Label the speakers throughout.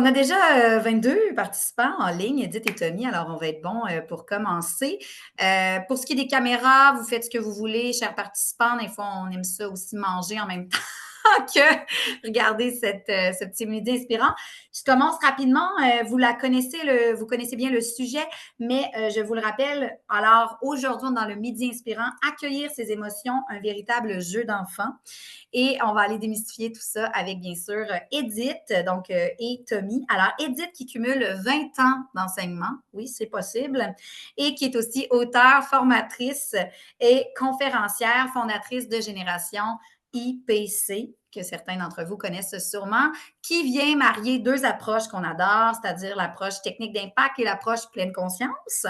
Speaker 1: on a déjà 22 participants en ligne, Edith et Tommy, alors on va être bon pour commencer. Pour ce qui est des caméras, vous faites ce que vous voulez, chers participants. Des fois, on aime ça aussi manger en même temps que regarder ce petit midi inspirant. Je commence rapidement. Vous connaissez bien le sujet, mais je vous le rappelle. Alors, aujourd'hui, dans le midi inspirant, accueillir ses émotions, un véritable jeu d'enfant. Et on va aller démystifier tout ça avec, bien sûr, Edith et Tommy. Alors, Edith qui cumule 20 ans d'enseignement, oui, c'est possible, et qui est aussi auteure, formatrice et conférencière, fondatrice de Génération IPC, que certains d'entre vous connaissent sûrement, qui vient marier deux approches qu'on adore, c'est-à-dire l'approche technique d'impact et l'approche pleine conscience.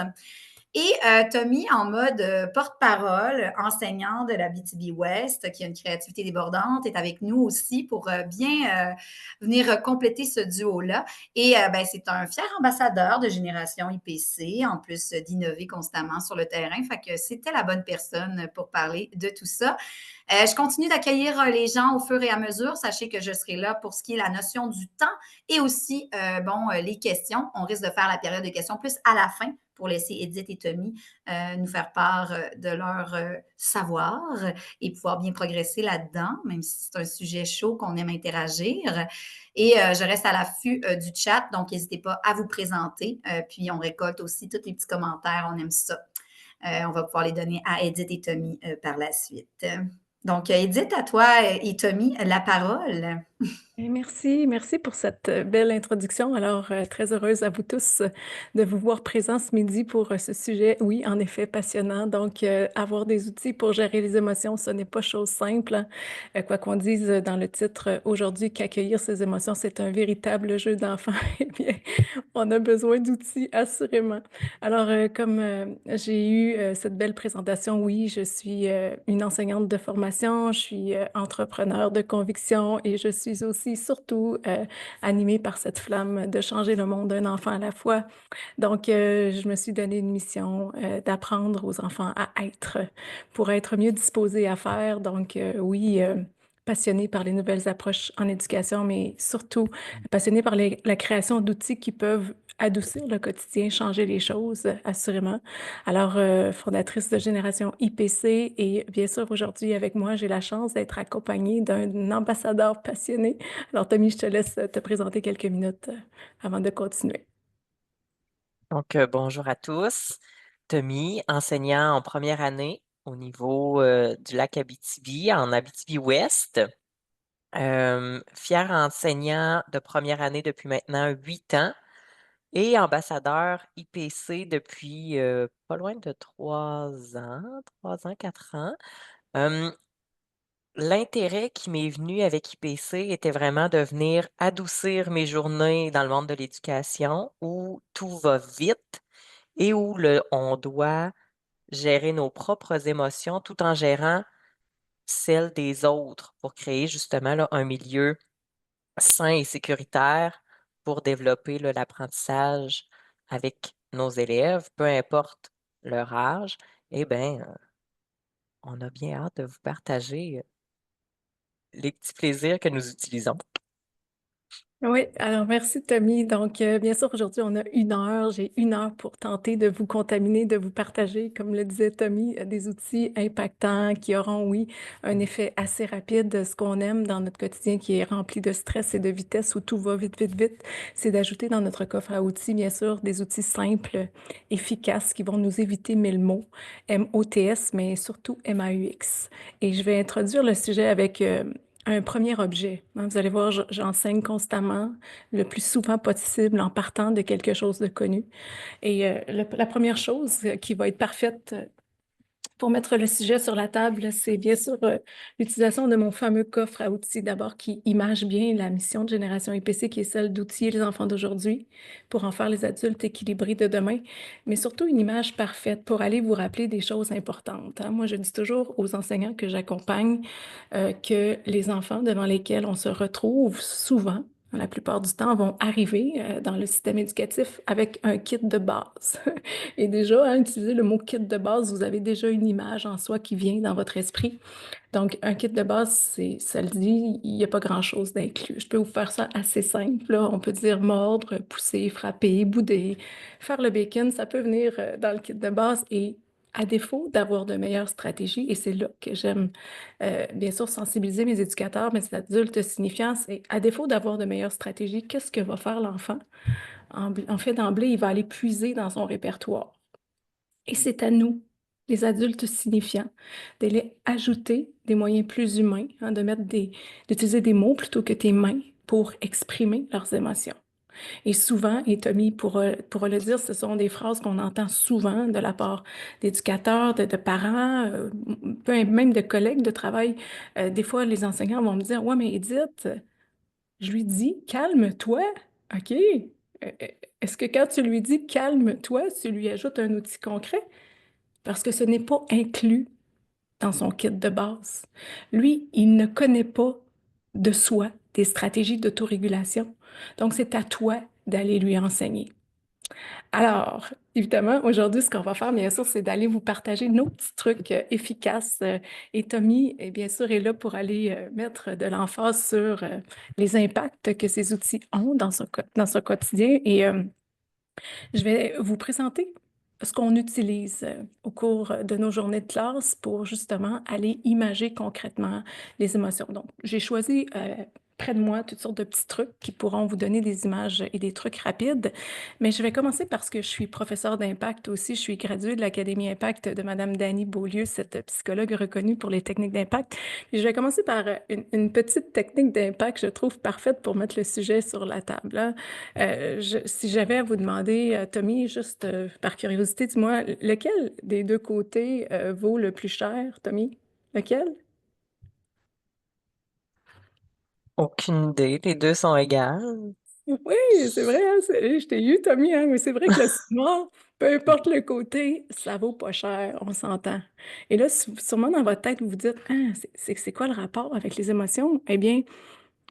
Speaker 1: Et Tommy, en mode porte-parole, enseignant de la BTB qui a une créativité débordante, est avec nous aussi pour bien venir compléter ce duo-là. Et c'est un fier ambassadeur de Génération IPC, en plus d'innover constamment sur le terrain. Fait que c'était la bonne personne pour parler de tout ça. Je continue d'accueillir les gens au fur et à mesure. Sachez que je serai là pour ce qui est la notion du temps et aussi, les questions. On risque de faire la période de questions plus à la fin pour laisser Edith et Tommy nous faire part de leur savoir et pouvoir bien progresser là-dedans, même si c'est un sujet chaud qu'on aime interagir. Et je reste à l'affût du chat, donc n'hésitez pas à vous présenter. Puis on récolte aussi tous les petits commentaires, on aime ça. On va pouvoir les donner à Edith et Tommy par la suite. Donc, Edith, à toi et Tommy, la parole.
Speaker 2: Et merci pour cette belle introduction. Alors, très heureuse à vous tous de vous voir présents ce midi pour ce sujet, oui, en effet, passionnant. Donc, avoir des outils pour gérer les émotions, ce n'est pas chose simple, hein. Quoi qu'on dise dans le titre aujourd'hui, qu'accueillir ses émotions, c'est un véritable jeu d'enfant. Eh bien, on a besoin d'outils, assurément. Alors, comme j'ai eu cette belle présentation, oui, je suis une enseignante de formation, je suis entrepreneur de conviction et je suis aussi surtout animée par cette flamme de changer le monde d'un enfant à la fois. Donc, je me suis donné une mission d'apprendre aux enfants à être pour être mieux disposés à faire. Donc, oui, passionnée par les nouvelles approches en éducation, mais surtout passionnée par la création d'outils qui peuvent adoucir le quotidien, changer les choses, assurément. Alors, fondatrice de Génération IPC et bien sûr, aujourd'hui, avec moi, j'ai la chance d'être accompagnée d'un ambassadeur passionné. Alors, Tommy, je te laisse te présenter quelques minutes avant de continuer.
Speaker 3: Donc, bonjour à tous. Tommy, enseignant en première année au niveau du lac Abitibi, en Abitibi-Ouest. Fier enseignant de première année depuis maintenant 8 ans et ambassadeur IPC depuis pas loin de 4 ans. L'intérêt qui m'est venu avec IPC était vraiment de venir adoucir mes journées dans le monde de l'éducation où tout va vite et où on doit gérer nos propres émotions tout en gérant celles des autres pour créer justement là, un milieu sain et sécuritaire pour développer là, l'apprentissage avec nos élèves, peu importe leur âge. Eh bien, on a bien hâte de vous partager les petits plaisirs que nous utilisons.
Speaker 2: Oui, alors merci Tommy. Donc, bien sûr, aujourd'hui, on a 1 heure. J'ai 1 heure pour tenter de vous contaminer, de vous partager, comme le disait Tommy, des outils impactants qui auront, oui, un effet assez rapide. Ce qu'on aime dans notre quotidien qui est rempli de stress et de vitesse où tout va vite, vite, vite, c'est d'ajouter dans notre coffre à outils, bien sûr, des outils simples, efficaces qui vont nous éviter 1000 mots, MOTS, mais surtout MAUX. Et je vais introduire le sujet avec un premier objet, hein. Vous allez voir, j'enseigne constamment, le plus souvent possible en partant de quelque chose de connu. Et la première chose qui va être parfaite pour mettre le sujet sur la table, c'est bien sûr l'utilisation de mon fameux coffre à outils, d'abord qui image bien la mission de Génération IPC, qui est celle d'outiller les enfants d'aujourd'hui pour en faire les adultes équilibrés de demain, mais surtout une image parfaite pour aller vous rappeler des choses importantes, hein. Moi, je dis toujours aux enseignants que j'accompagne que les enfants devant lesquels on se retrouve souvent la plupart du temps, vont arriver dans le système éducatif avec un kit de base. Et déjà, hein, utiliser le mot kit de base, vous avez déjà une image en soi qui vient dans votre esprit. Donc, un kit de base, ça le dit, il n'y a pas grand-chose d'inclus. Je peux vous faire ça assez simple, là. On peut dire mordre, pousser, frapper, bouder, faire le bacon, ça peut venir dans le kit de base. Et à défaut d'avoir de meilleures stratégies, et c'est là que j'aime bien sûr sensibiliser mes éducateurs, mes adultes signifiants, c'est à défaut d'avoir de meilleures stratégies, qu'est-ce que va faire l'enfant? En fait, d'emblée, il va aller puiser dans son répertoire. Et c'est à nous, les adultes signifiants, d'aller ajouter des moyens plus humains, hein, d'utiliser des mots plutôt que tes mains pour exprimer leurs émotions. Et souvent, et Tommy pourra le dire, ce sont des phrases qu'on entend souvent de la part d'éducateurs, de parents, même de collègues de travail. Des fois, les enseignants vont me dire, ouais, mais Edith, je lui dis, calme-toi, OK? Est-ce que quand tu lui dis calme-toi, tu lui ajoutes un outil concret? Parce que ce n'est pas inclus dans son kit de base. Lui, il ne connaît pas de soi des stratégies d'autorégulation. Donc, c'est à toi d'aller lui enseigner. Alors, évidemment, aujourd'hui, ce qu'on va faire, bien sûr, c'est d'aller vous partager nos petits trucs efficaces. Et Tommy, bien sûr, est là pour aller mettre de l'emphase sur les impacts que ces outils ont dans son quotidien. Et je vais vous présenter ce qu'on utilise au cours de nos journées de classe pour justement aller imager concrètement les émotions. Donc, j'ai choisi près de moi toutes sortes de petits trucs qui pourront vous donner des images et des trucs rapides. Mais je vais commencer parce que je suis professeure d'impact aussi. Je suis graduée de l'Académie Impact de Madame Dany Beaulieu, cette psychologue reconnue pour les techniques d'impact. Et je vais commencer par une petite technique d'impact, je trouve parfaite pour mettre le sujet sur la table, hein. Si j'avais à vous demander, Tommy, juste par curiosité, dis-moi, lequel des deux côtés vaut le plus cher, Tommy? Lequel?
Speaker 3: Aucune idée, les deux sont égales.
Speaker 2: Oui, c'est vrai, hein, je t'ai eu, Tommy, hein, mais c'est vrai que le cinéma, peu importe le côté, ça vaut pas cher, on s'entend. Et là, sûrement dans votre tête, vous vous dites, ah, c'est quoi le rapport avec les émotions? Eh bien,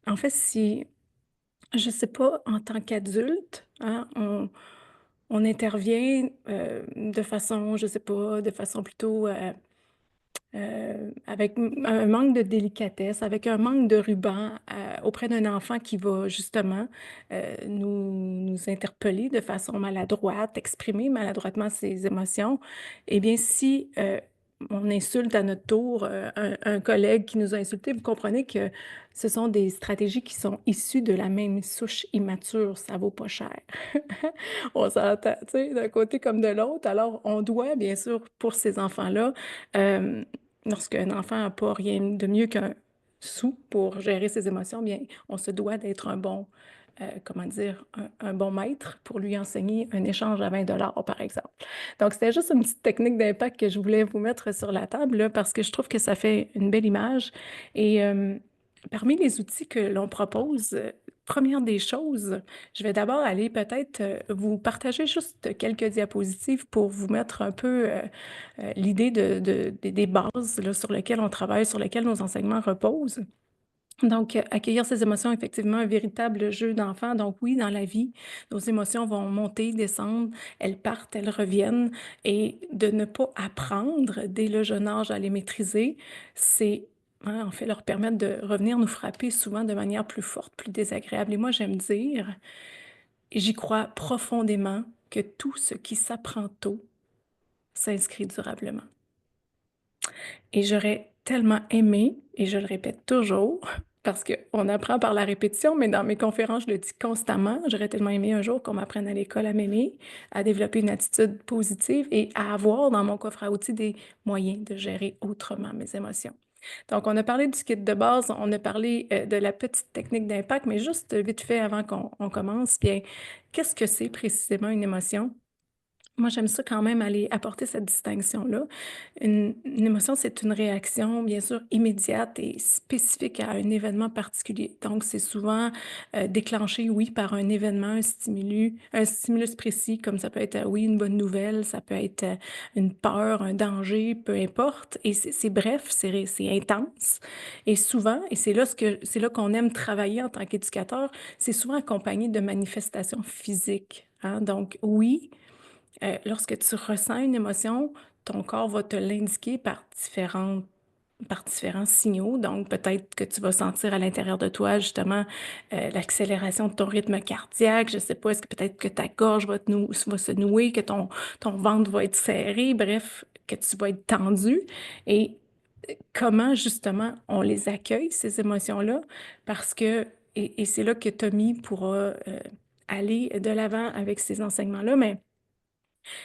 Speaker 2: en fait, si, je sais pas, en tant qu'adulte, hein, on intervient de façon, je sais pas, de façon plutôt avec un manque de délicatesse, avec un manque de ruban auprès d'un enfant qui va justement nous interpeller de façon maladroite, exprimer maladroitement ses émotions. Eh bien, si on insulte à notre tour un collègue qui nous a insultés, vous comprenez que ce sont des stratégies qui sont issues de la même souche immature. Ça vaut pas cher. On s'entend, tu sais, d'un côté comme de l'autre. Alors, on doit, bien sûr, pour ces enfants-là, euh, lorsqu'un enfant n'a pas rien de mieux qu'un sou pour gérer ses émotions, bien, on se doit d'être un bon, comment dire, un bon maître pour lui enseigner un échange à 20 $ par exemple. Donc, c'était juste une petite technique d'impact que je voulais vous mettre sur la table, là, parce que je trouve que ça fait une belle image. Et parmi les outils que l'on propose, première des choses, je vais d'abord aller peut-être vous partager juste quelques diapositives pour vous mettre un peu l'idée des bases là, sur lesquelles on travaille, sur lesquelles nos enseignements reposent. Donc, accueillir ses émotions, effectivement, un véritable jeu d'enfant. Donc, oui, dans la vie, nos émotions vont monter, descendre, elles partent, elles reviennent. Et de ne pas apprendre dès le jeune âge à les maîtriser, c'est hein, en fait leur permettre de revenir nous frapper souvent de manière plus forte, plus désagréable. Et moi, j'aime dire, et j'y crois profondément, que tout ce qui s'apprend tôt s'inscrit durablement. Et j'aurais tellement aimé, et je le répète toujours, parce qu'on apprend par la répétition, mais dans mes conférences, je le dis constamment, j'aurais tellement aimé un jour qu'on m'apprenne à l'école à m'aimer, à développer une attitude positive et à avoir dans mon coffre à outils des moyens de gérer autrement mes émotions. Donc, on a parlé du kit de base, on a parlé de la petite technique d'impact, mais juste vite fait avant qu'on commence, bien, qu'est-ce que c'est précisément une émotion? Moi, j'aime ça quand même aller apporter cette distinction-là. Une émotion, c'est une réaction, bien sûr, immédiate et spécifique à un événement particulier. Donc, c'est souvent déclenché, oui, par un événement, un stimulus précis, comme ça peut être, oui, une bonne nouvelle, ça peut être une peur, un danger, peu importe. Et c'est bref, c'est intense. Et souvent, et c'est là qu'on aime travailler en tant qu'éducateur, c'est souvent accompagné de manifestations physiques, hein. Donc, oui, lorsque tu ressens une émotion, ton corps va te l'indiquer par différents signaux. Donc, peut-être que tu vas sentir à l'intérieur de toi, justement, l'accélération de ton rythme cardiaque. Je ne sais pas, est-ce que peut-être que ta gorge va se nouer, que ton ventre va être serré, bref, que tu vas être tendu. Et comment, justement, on les accueille, ces émotions-là? Parce que, et c'est là que Tommy pourra aller de l'avant avec ces enseignements-là, mais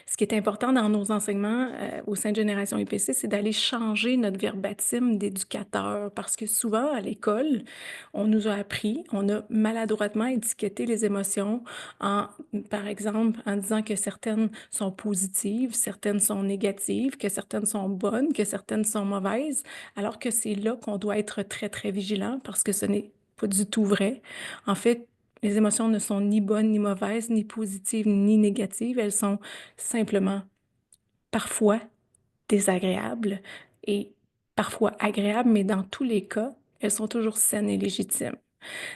Speaker 2: ce qui est important dans nos enseignements au sein de Génération IPC, c'est d'aller changer notre verbatim d'éducateur parce que souvent à l'école, on nous a appris, on a maladroitement étiqueté les émotions en, par exemple, en disant que certaines sont positives, certaines sont négatives, que certaines sont bonnes, que certaines sont mauvaises, alors que c'est là qu'on doit être très, très vigilant parce que ce n'est pas du tout vrai. En fait, les émotions ne sont ni bonnes ni mauvaises, ni positives ni négatives. Elles sont simplement parfois désagréables et parfois agréables, mais dans tous les cas, elles sont toujours saines et légitimes.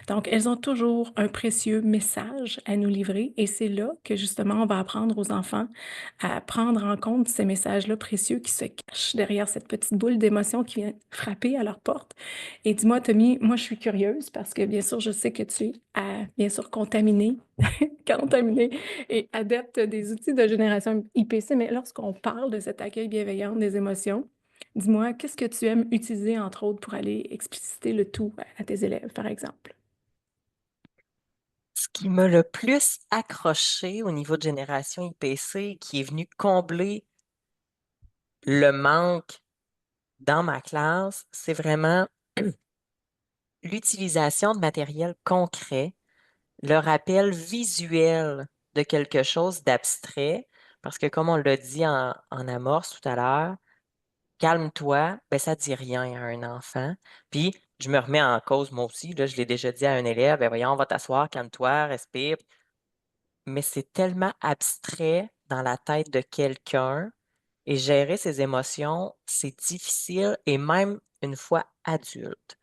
Speaker 2: Donc, elles ont toujours un précieux message à nous livrer et c'est là que justement on va apprendre aux enfants à prendre en compte ces messages-là précieux qui se cachent derrière cette petite boule d'émotion qui vient frapper à leur porte. Et dis-moi, Tommy, moi je suis curieuse parce que bien sûr je sais que tu es bien sûr contaminé et adepte des outils de génération IPC, mais lorsqu'on parle de cet accueil bienveillant des émotions, dis-moi, qu'est-ce que tu aimes utiliser entre autres pour aller expliciter le tout à tes élèves, par exemple?
Speaker 3: Ce qui m'a le plus accroché au niveau de Génération IPC, qui est venu combler le manque dans ma classe, c'est vraiment l'utilisation de matériel concret, le rappel visuel de quelque chose d'abstrait, parce que comme on l'a dit en amorce tout à l'heure, calme-toi, ben ça dit rien à un enfant. Puis je me remets en cause moi aussi, là, je l'ai déjà dit à un élève, ben voyons, on va t'asseoir, calme-toi, respire. Mais c'est tellement abstrait dans la tête de quelqu'un et gérer ses émotions, c'est difficile et même une fois adulte.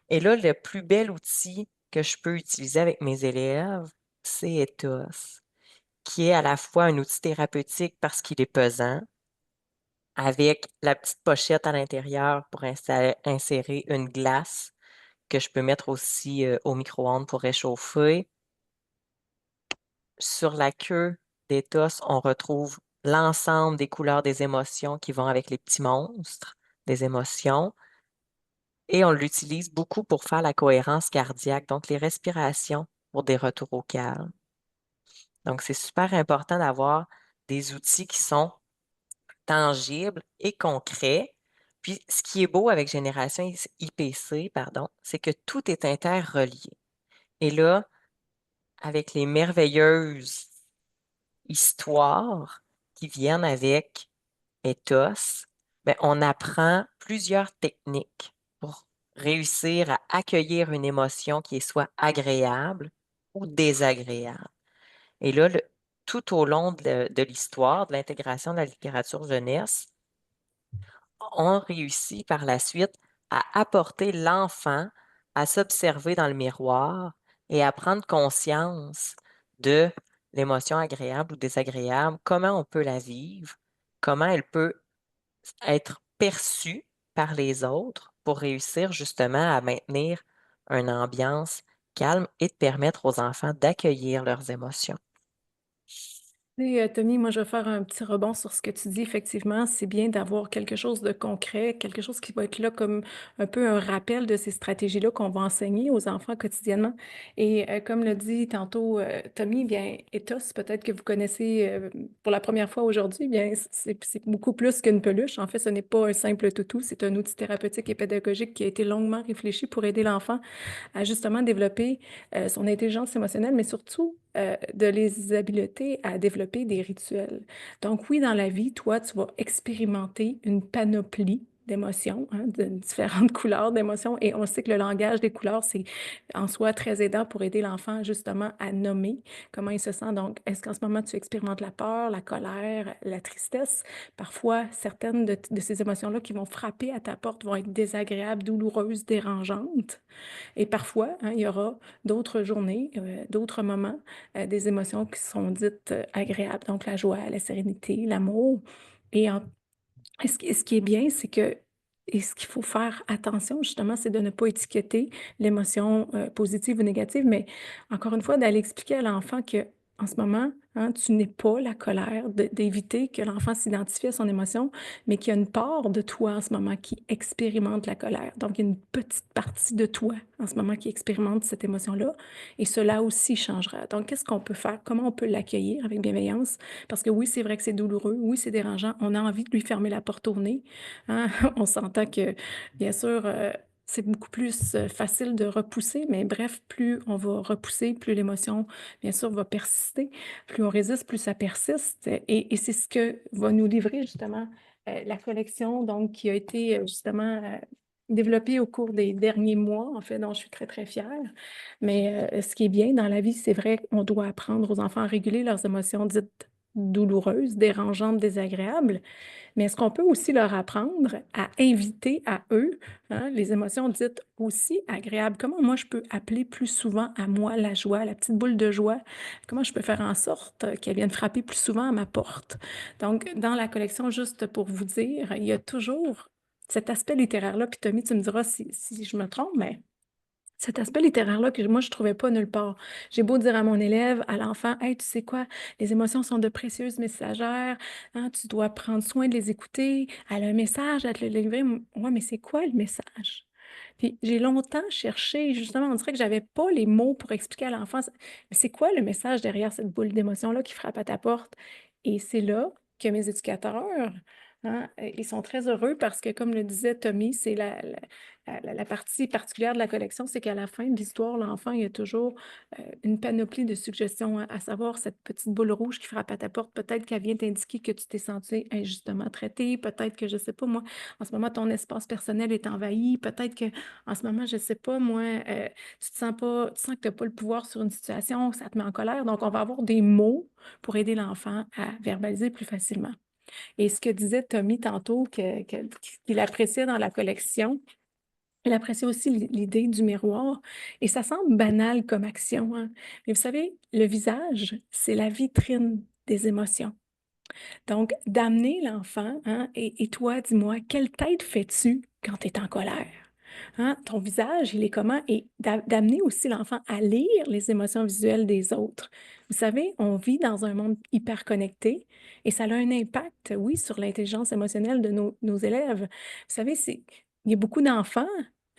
Speaker 3: Et là, le plus bel outil que je peux utiliser avec mes élèves, c'est Ethos, qui est à la fois un outil thérapeutique parce qu'il est pesant, avec la petite pochette à l'intérieur pour insérer une glace que je peux mettre aussi au micro-ondes pour réchauffer. Sur la queue d'Ethos, on retrouve l'ensemble des couleurs des émotions qui vont avec les petits monstres des émotions. Et on l'utilise beaucoup pour faire la cohérence cardiaque, donc les respirations pour des retours au calme. Donc, c'est super important d'avoir des outils qui sont tangibles et concrets. Puis, ce qui est beau avec Génération IPC, pardon, c'est que tout est interrelié. Et là, avec les merveilleuses histoires qui viennent avec Ethos, ben, on apprend plusieurs techniques pour réussir à accueillir une émotion qui est soit agréable ou désagréable. Et là, tout au long de l'histoire, de l'intégration de la littérature jeunesse, on réussit par la suite à apporter l'enfant à s'observer dans le miroir et à prendre conscience de l'émotion agréable ou désagréable, comment on peut la vivre, comment elle peut être perçue par les autres pour réussir justement à maintenir une ambiance calme et de permettre aux enfants d'accueillir leurs émotions.
Speaker 2: Tu sais, Tommy, moi, je vais faire un petit rebond sur ce que tu dis. Effectivement, c'est bien d'avoir quelque chose de concret, quelque chose qui va être là comme un peu un rappel de ces stratégies-là qu'on va enseigner aux enfants quotidiennement. Et comme le dit tantôt Tommy, bien, Ethos, peut-être que vous connaissez pour la première fois aujourd'hui, bien, c'est beaucoup plus qu'une peluche. En fait, ce n'est pas un simple toutou, c'est un outil thérapeutique et pédagogique qui a été longuement réfléchi pour aider l'enfant à justement développer son intelligence émotionnelle, mais surtout de les habileter à développer des rituels. Donc oui, dans la vie, toi, tu vas expérimenter une panoplie d'émotions, hein, de différentes couleurs d'émotions. Et on sait que le langage des couleurs, c'est en soi très aidant pour aider l'enfant justement à nommer comment il se sent. Donc, est-ce qu'en ce moment, tu expérimentes la peur, la colère, la tristesse? Parfois, certaines de ces émotions-là qui vont frapper à ta porte vont être désagréables, douloureuses, dérangeantes. Et parfois, hein, il y aura d'autres journées, d'autres moments, des émotions qui sont dites agréables. Donc, la joie, la sérénité, l'amour. Et ce qui est bien, c'est que, et ce qu'il faut faire attention, justement, c'est de ne pas étiqueter l'émotion positive ou négative, mais encore une fois, d'aller expliquer à l'enfant que en ce moment, hein, tu n'es pas la colère, d'éviter que l'enfant s'identifie à son émotion, mais qu'il y a une part de toi en ce moment qui expérimente la colère. Donc, il y a une petite partie de toi en ce moment qui expérimente cette émotion-là, et cela aussi changera. Donc, qu'est-ce qu'on peut faire? Comment on peut l'accueillir avec bienveillance? Parce que oui, c'est vrai que c'est douloureux, oui, c'est dérangeant, on a envie de lui fermer la porte au nez, hein? On s'entend que, bien sûr, c'est beaucoup plus facile de repousser, mais bref, plus on va repousser, plus l'émotion, bien sûr, va persister. Plus on résiste, plus ça persiste. Et c'est ce que va nous livrer justement la collection, donc, qui a été justement développée au cours des derniers mois, en fait, dont je suis très, très fière. Mais ce qui est bien dans la vie, c'est vrai qu'on doit apprendre aux enfants à réguler leurs émotions dites douloureuses, dérangeantes, désagréables, mais est-ce qu'on peut aussi leur apprendre à inviter à eux, hein, les émotions dites aussi agréables? Comment moi je peux appeler plus souvent à moi la joie, la petite boule de joie? Comment je peux faire en sorte qu'elle vienne frapper plus souvent à ma porte? Donc, dans la collection, juste pour vous dire, il y a toujours cet aspect littéraire-là, puis Tommy, tu me diras si je me trompe, mais cet aspect littéraire-là que moi, je ne trouvais pas nulle part. J'ai beau dire à mon élève, à l'enfant, hey, tu sais quoi, les émotions sont de précieuses messagères, hein, tu dois prendre soin de les écouter, elle a un message à te le livrer. Ouais, mais c'est quoi le message? Puis j'ai longtemps cherché, justement, on dirait que j'avais pas les mots pour expliquer à l'enfant, mais c'est quoi le message derrière cette boule d'émotion-là qui frappe à ta porte? Et c'est là que mes éducateurs, hein, ils sont très heureux parce que, comme le disait Tommy, c'est la partie particulière de la collection, c'est qu'à la fin de l'histoire, l'enfant, il y a toujours une panoplie de suggestions, hein, à savoir cette petite boule rouge qui frappe à ta porte. Peut-être qu'elle vient t'indiquer que tu t'es senti injustement traité. Peut-être que, je ne sais pas, moi, en ce moment, ton espace personnel est envahi. Peut-être que, en ce moment, je ne sais pas, moi, tu sens que tu n'as pas le pouvoir sur une situation, ça te met en colère. Donc, on va avoir des mots pour aider l'enfant à verbaliser plus facilement. Et ce que disait Tommy tantôt, qu'il appréciait dans la collection, il appréciait aussi l'idée du miroir. Et ça semble banal comme action, hein. Mais vous savez, le visage, c'est la vitrine des émotions. Donc, d'amener l'enfant, hein, et toi, dis-moi, quelle tête fais-tu quand tu es en colère? Hein? Ton visage, il est comment? Et d'amener aussi l'enfant à lire les émotions visuelles des autres. Vous savez, on vit dans un monde hyper connecté et ça a un impact, oui, sur l'intelligence émotionnelle de nos élèves. Vous savez, il y a beaucoup d'enfants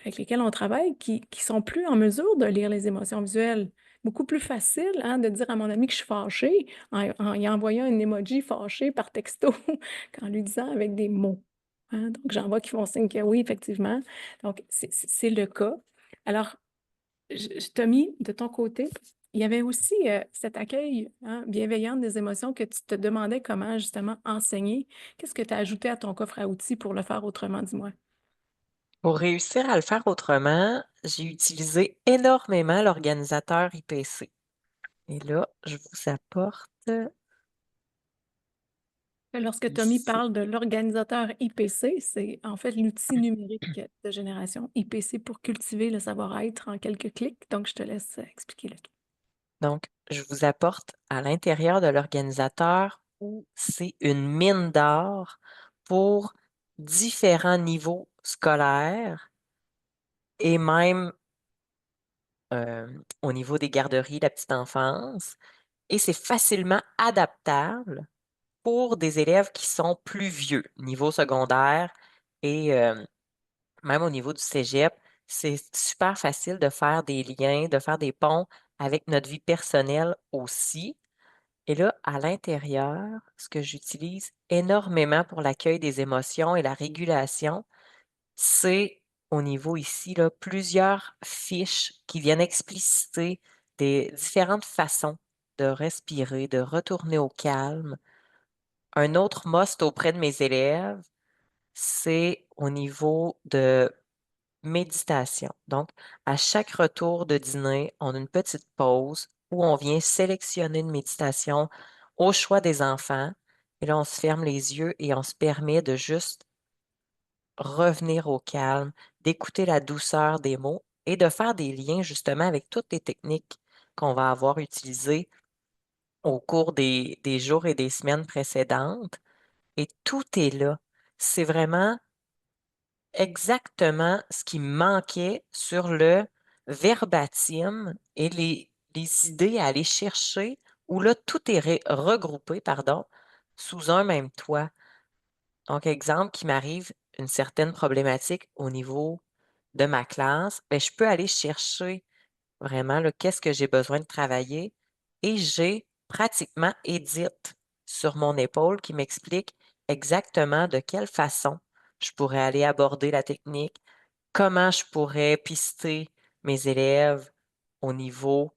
Speaker 2: avec lesquels on travaille qui sont plus en mesure de lire les émotions visuelles. Beaucoup plus facile, hein, de dire à mon ami que je suis fâchée en y envoyant un emoji fâché par texto qu'en lui disant avec des mots. Hein. Donc, j'en vois qui font signe que oui, effectivement. Donc, c'est le cas. Alors, Tommy, de ton côté, il y avait aussi cet accueil, hein, bienveillant des émotions que tu te demandais comment justement enseigner. Qu'est-ce que tu as ajouté à ton coffre à outils pour le faire autrement, dis-moi?
Speaker 3: Pour réussir à le faire autrement, j'ai utilisé énormément l'organisateur IPC. Et là, je vous apporte
Speaker 2: Lorsque Tommy
Speaker 3: ici.
Speaker 2: parle de l'organisateur IPC, c'est en fait l'outil numérique de génération IPC pour cultiver le savoir-être en quelques clics. Donc, je te laisse expliquer le tout.
Speaker 3: Donc, je vous apporte à l'intérieur de l'organisateur où c'est une mine d'or pour différents niveaux scolaires et même au niveau des garderies, la petite enfance. Et c'est facilement adaptable pour des élèves qui sont plus vieux, niveau secondaire et même au niveau du cégep. C'est super facile de faire des liens, de faire des ponts avec notre vie personnelle aussi. Et là, à l'intérieur, ce que j'utilise énormément pour l'accueil des émotions et la régulation, c'est au niveau ici, là, plusieurs fiches qui viennent expliciter des différentes façons de respirer, de retourner au calme. Un autre must auprès de mes élèves, c'est au niveau de méditation. Donc, à chaque retour de dîner, on a une petite pause où on vient sélectionner une méditation au choix des enfants. Et là, on se ferme les yeux et on se permet de juste revenir au calme, d'écouter la douceur des mots et de faire des liens justement avec toutes les techniques qu'on va avoir utilisées au cours des jours et des semaines précédentes. Et tout est là. C'est vraiment exactement ce qui me manquait sur le verbatim et les idées à aller chercher, où là, tout est regroupé, pardon, sous un même toit. Donc, exemple, qui m'arrive une certaine problématique au niveau de ma classe, ben, je peux aller chercher vraiment là, qu'est-ce que j'ai besoin de travailler et j'ai pratiquement Edith sur mon épaule qui m'explique exactement de quelle façon je pourrais aller aborder la technique, comment je pourrais pister mes élèves au niveau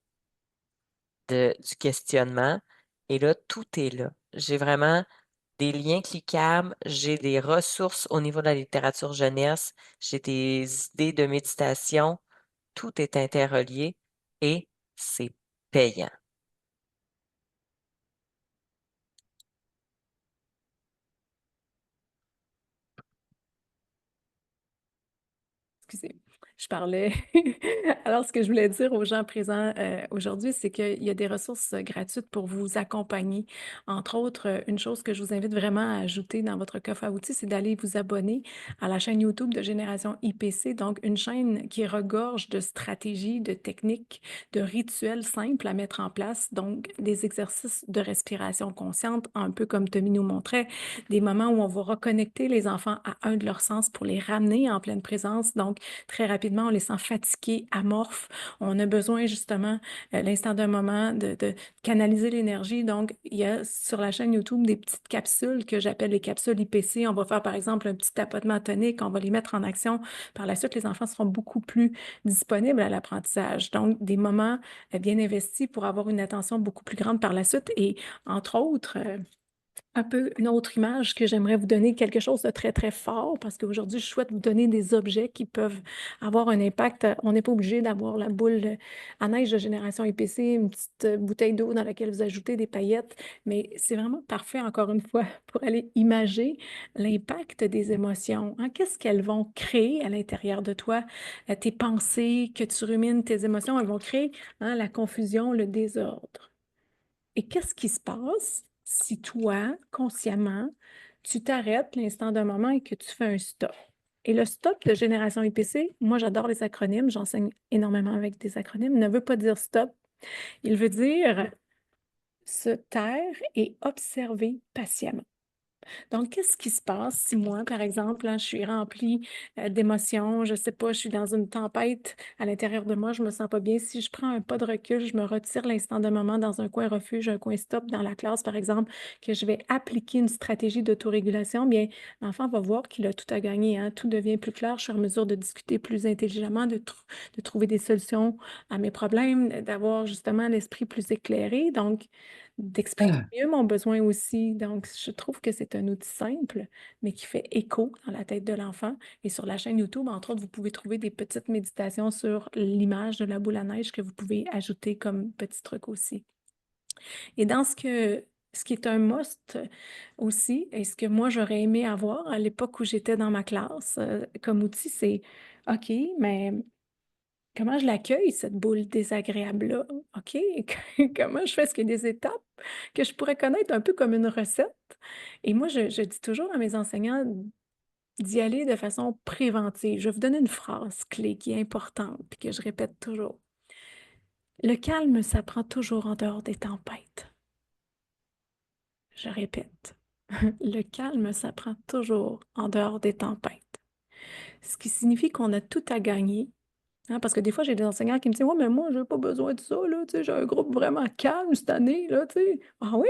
Speaker 3: du questionnement. Et là, tout est là. J'ai vraiment des liens cliquables, j'ai des ressources au niveau de la littérature jeunesse, j'ai des idées de méditation, tout est interrelié et c'est payant.
Speaker 2: Excusez, je parlais. Alors, ce que je voulais dire aux gens présents aujourd'hui, c'est qu'il y a des ressources gratuites pour vous accompagner. Entre autres, une chose que je vous invite vraiment à ajouter dans votre coffre à outils, c'est d'aller vous abonner à la chaîne YouTube de Génération IPC, donc une chaîne qui regorge de stratégies, de techniques, de rituels simples à mettre en place, donc des exercices de respiration consciente, un peu comme Tommy nous montrait, des moments où on va reconnecter les enfants à un de leurs sens pour les ramener en pleine présence. Donc, très rapidement, on les sent fatigués, amorphes. On a besoin justement, l'instant d'un moment, de canaliser l'énergie. Donc, il y a sur la chaîne YouTube des petites capsules que j'appelle les capsules IPC. On va faire par exemple un petit tapotement tonique, on va les mettre en action. Par la suite, les enfants seront beaucoup plus disponibles à l'apprentissage. Donc, des moments bien investis pour avoir une attention beaucoup plus grande par la suite. Et entre autres, un peu une autre image que j'aimerais vous donner, quelque chose de très, très fort, parce qu'aujourd'hui, je souhaite vous donner des objets qui peuvent avoir un impact. On n'est pas obligé d'avoir la boule à neige de Génération EPC, une petite bouteille d'eau dans laquelle vous ajoutez des paillettes, mais c'est vraiment parfait, encore une fois, pour aller imager l'impact des émotions, hein. Qu'est-ce qu'elles vont créer à l'intérieur de toi? Tes pensées, que tu rumines, tes émotions, elles vont créer, hein, la confusion, le désordre. Et qu'est-ce qui se passe si toi, consciemment, tu t'arrêtes l'instant d'un moment et que tu fais un stop? Et le stop de Génération IPC, moi j'adore les acronymes, j'enseigne énormément avec des acronymes, ne veut pas dire stop, il veut dire se taire et observer patiemment. Donc, qu'est-ce qui se passe si moi, par exemple, là, je suis remplie d'émotions, je sais pas, je suis dans une tempête à l'intérieur de moi, je me sens pas bien. Si je prends un pas de recul, je me retire l'instant de moment dans un coin refuge, un coin stop dans la classe, par exemple, que je vais appliquer une stratégie d'autorégulation, bien, l'enfant va voir qu'il a tout à gagner, hein. Tout devient plus clair, je suis en mesure de discuter plus intelligemment, de trouver des solutions à mes problèmes, d'avoir justement l'esprit plus éclairé. Donc, d'exprimer mieux mon besoin aussi. Donc, je trouve que c'est un outil simple, mais qui fait écho dans la tête de l'enfant. Et sur la chaîne YouTube, entre autres, vous pouvez trouver des petites méditations sur l'image de la boule à neige que vous pouvez ajouter comme petit truc aussi. Et dans ce qui est un must aussi, et ce que moi j'aurais aimé avoir à l'époque où j'étais dans ma classe comme outil, c'est OK, mais comment je l'accueille, cette boule désagréable-là? OK, comment je fais? Est-ce qu'il y a des étapes que je pourrais connaître un peu comme une recette? Et moi, je dis toujours à mes enseignants d'y aller de façon préventive. Je vais vous donner une phrase clé qui est importante et que je répète toujours. Le calme s'apprend toujours en dehors des tempêtes. Je répète. Le calme s'apprend toujours en dehors des tempêtes. Ce qui signifie qu'on a tout à gagner. Hein, parce que des fois, j'ai des enseignants qui me disent: «Ouais, mais moi, j'ai pas besoin de ça, là, tu sais, j'ai un groupe vraiment calme cette année, là, tu sais». «Ah oui?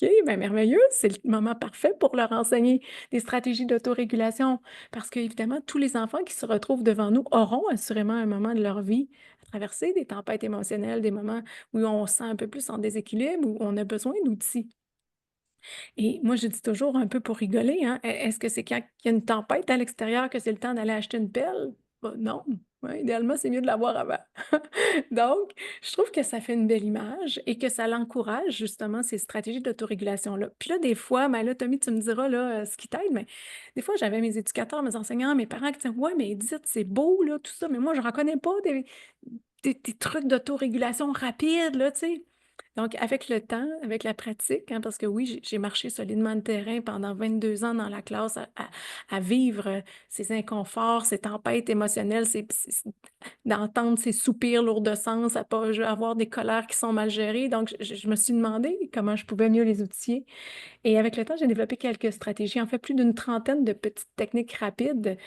Speaker 2: OK, ben merveilleux, c'est le moment parfait pour leur enseigner des stratégies d'autorégulation parce qu'évidemment, tous les enfants qui se retrouvent devant nous auront assurément un moment de leur vie à traverser des tempêtes émotionnelles, des moments où on se sent un peu plus en déséquilibre, où on a besoin d'outils. Et moi, je dis toujours un peu pour rigoler, hein, est-ce que c'est quand il y a une tempête à l'extérieur que c'est le temps d'aller acheter une pelle? Bah, non. Ouais, idéalement, c'est mieux de l'avoir avant. Donc, je trouve que ça fait une belle image et que ça l'encourage justement ces stratégies d'autorégulation-là. Puis là, des fois, ben là, Tommy, tu me diras là, ce qui t'aide, mais des fois, j'avais mes éducateurs, mes enseignants, mes parents qui disaient: «Ouais, mais Edith, c'est beau là, tout ça, mais moi, je n'en connais pas des trucs d'autorégulation rapide là, tu sais?» Donc, avec le temps, avec la pratique, hein, parce que oui, j'ai marché solidement le terrain pendant 22 ans dans la classe à vivre ces inconforts, ces tempêtes émotionnelles, d'entendre ces soupirs lourds de sens, à pas avoir des colères qui sont mal gérées. Donc, je me suis demandé comment je pouvais mieux les outiller. Et avec le temps, j'ai développé quelques stratégies, en fait, plus d'une trentaine de petites techniques rapides,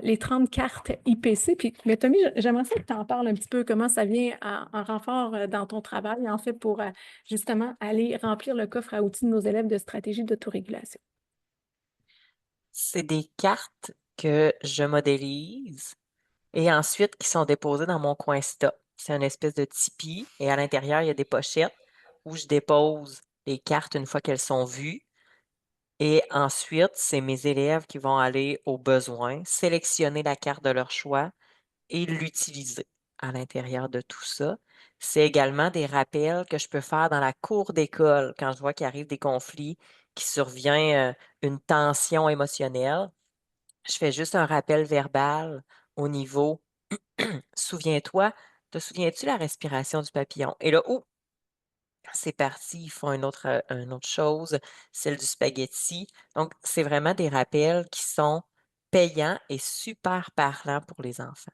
Speaker 2: les 30 cartes IPC. Puis, mais Tommy, j'aimerais ça que tu en parles un petit peu, comment ça vient en renfort dans ton travail, en fait, pour justement aller remplir le coffre à outils de nos élèves de stratégie d'autorégulation.
Speaker 3: C'est des cartes que je modélise et ensuite qui sont déposées dans mon coin stock. C'est une espèce de tipi et à l'intérieur, il y a des pochettes où je dépose les cartes une fois qu'elles sont vues. Et ensuite, c'est mes élèves qui vont aller au besoin, sélectionner la carte de leur choix et l'utiliser à l'intérieur de tout ça. C'est également des rappels que je peux faire dans la cour d'école quand je vois qu'il arrive des conflits, qu'il survient une tension émotionnelle. Je fais juste un rappel verbal au niveau souviens-toi, te souviens-tu la respiration du papillon? Et là, oh, c'est parti, ils font une autre chose, celle du spaghetti. Donc, c'est vraiment des rappels qui sont payants et super parlants pour les enfants.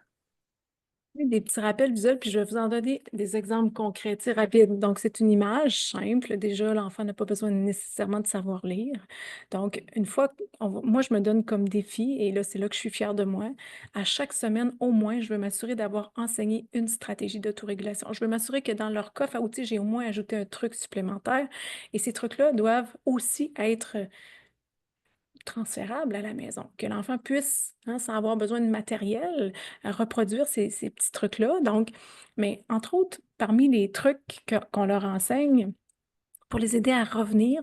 Speaker 2: Oui, des petits rappels visuels, puis je vais vous en donner des exemples concrets, tu sais, rapides. Donc, c'est une image simple. Déjà, l'enfant n'a pas besoin nécessairement de savoir lire. Donc, une fois, moi, je me donne comme défi, et là, c'est là que je suis fière de moi. À chaque semaine, au moins, je veux m'assurer d'avoir enseigné une stratégie d'autorégulation. Je veux m'assurer que dans leur coffre à outils, j'ai au moins ajouté un truc supplémentaire. Et ces trucs-là doivent aussi être transférable à la maison, que l'enfant puisse, hein, sans avoir besoin de matériel, reproduire ces petits trucs-là. Donc, mais entre autres, parmi les trucs qu'on leur enseigne, pour les aider à revenir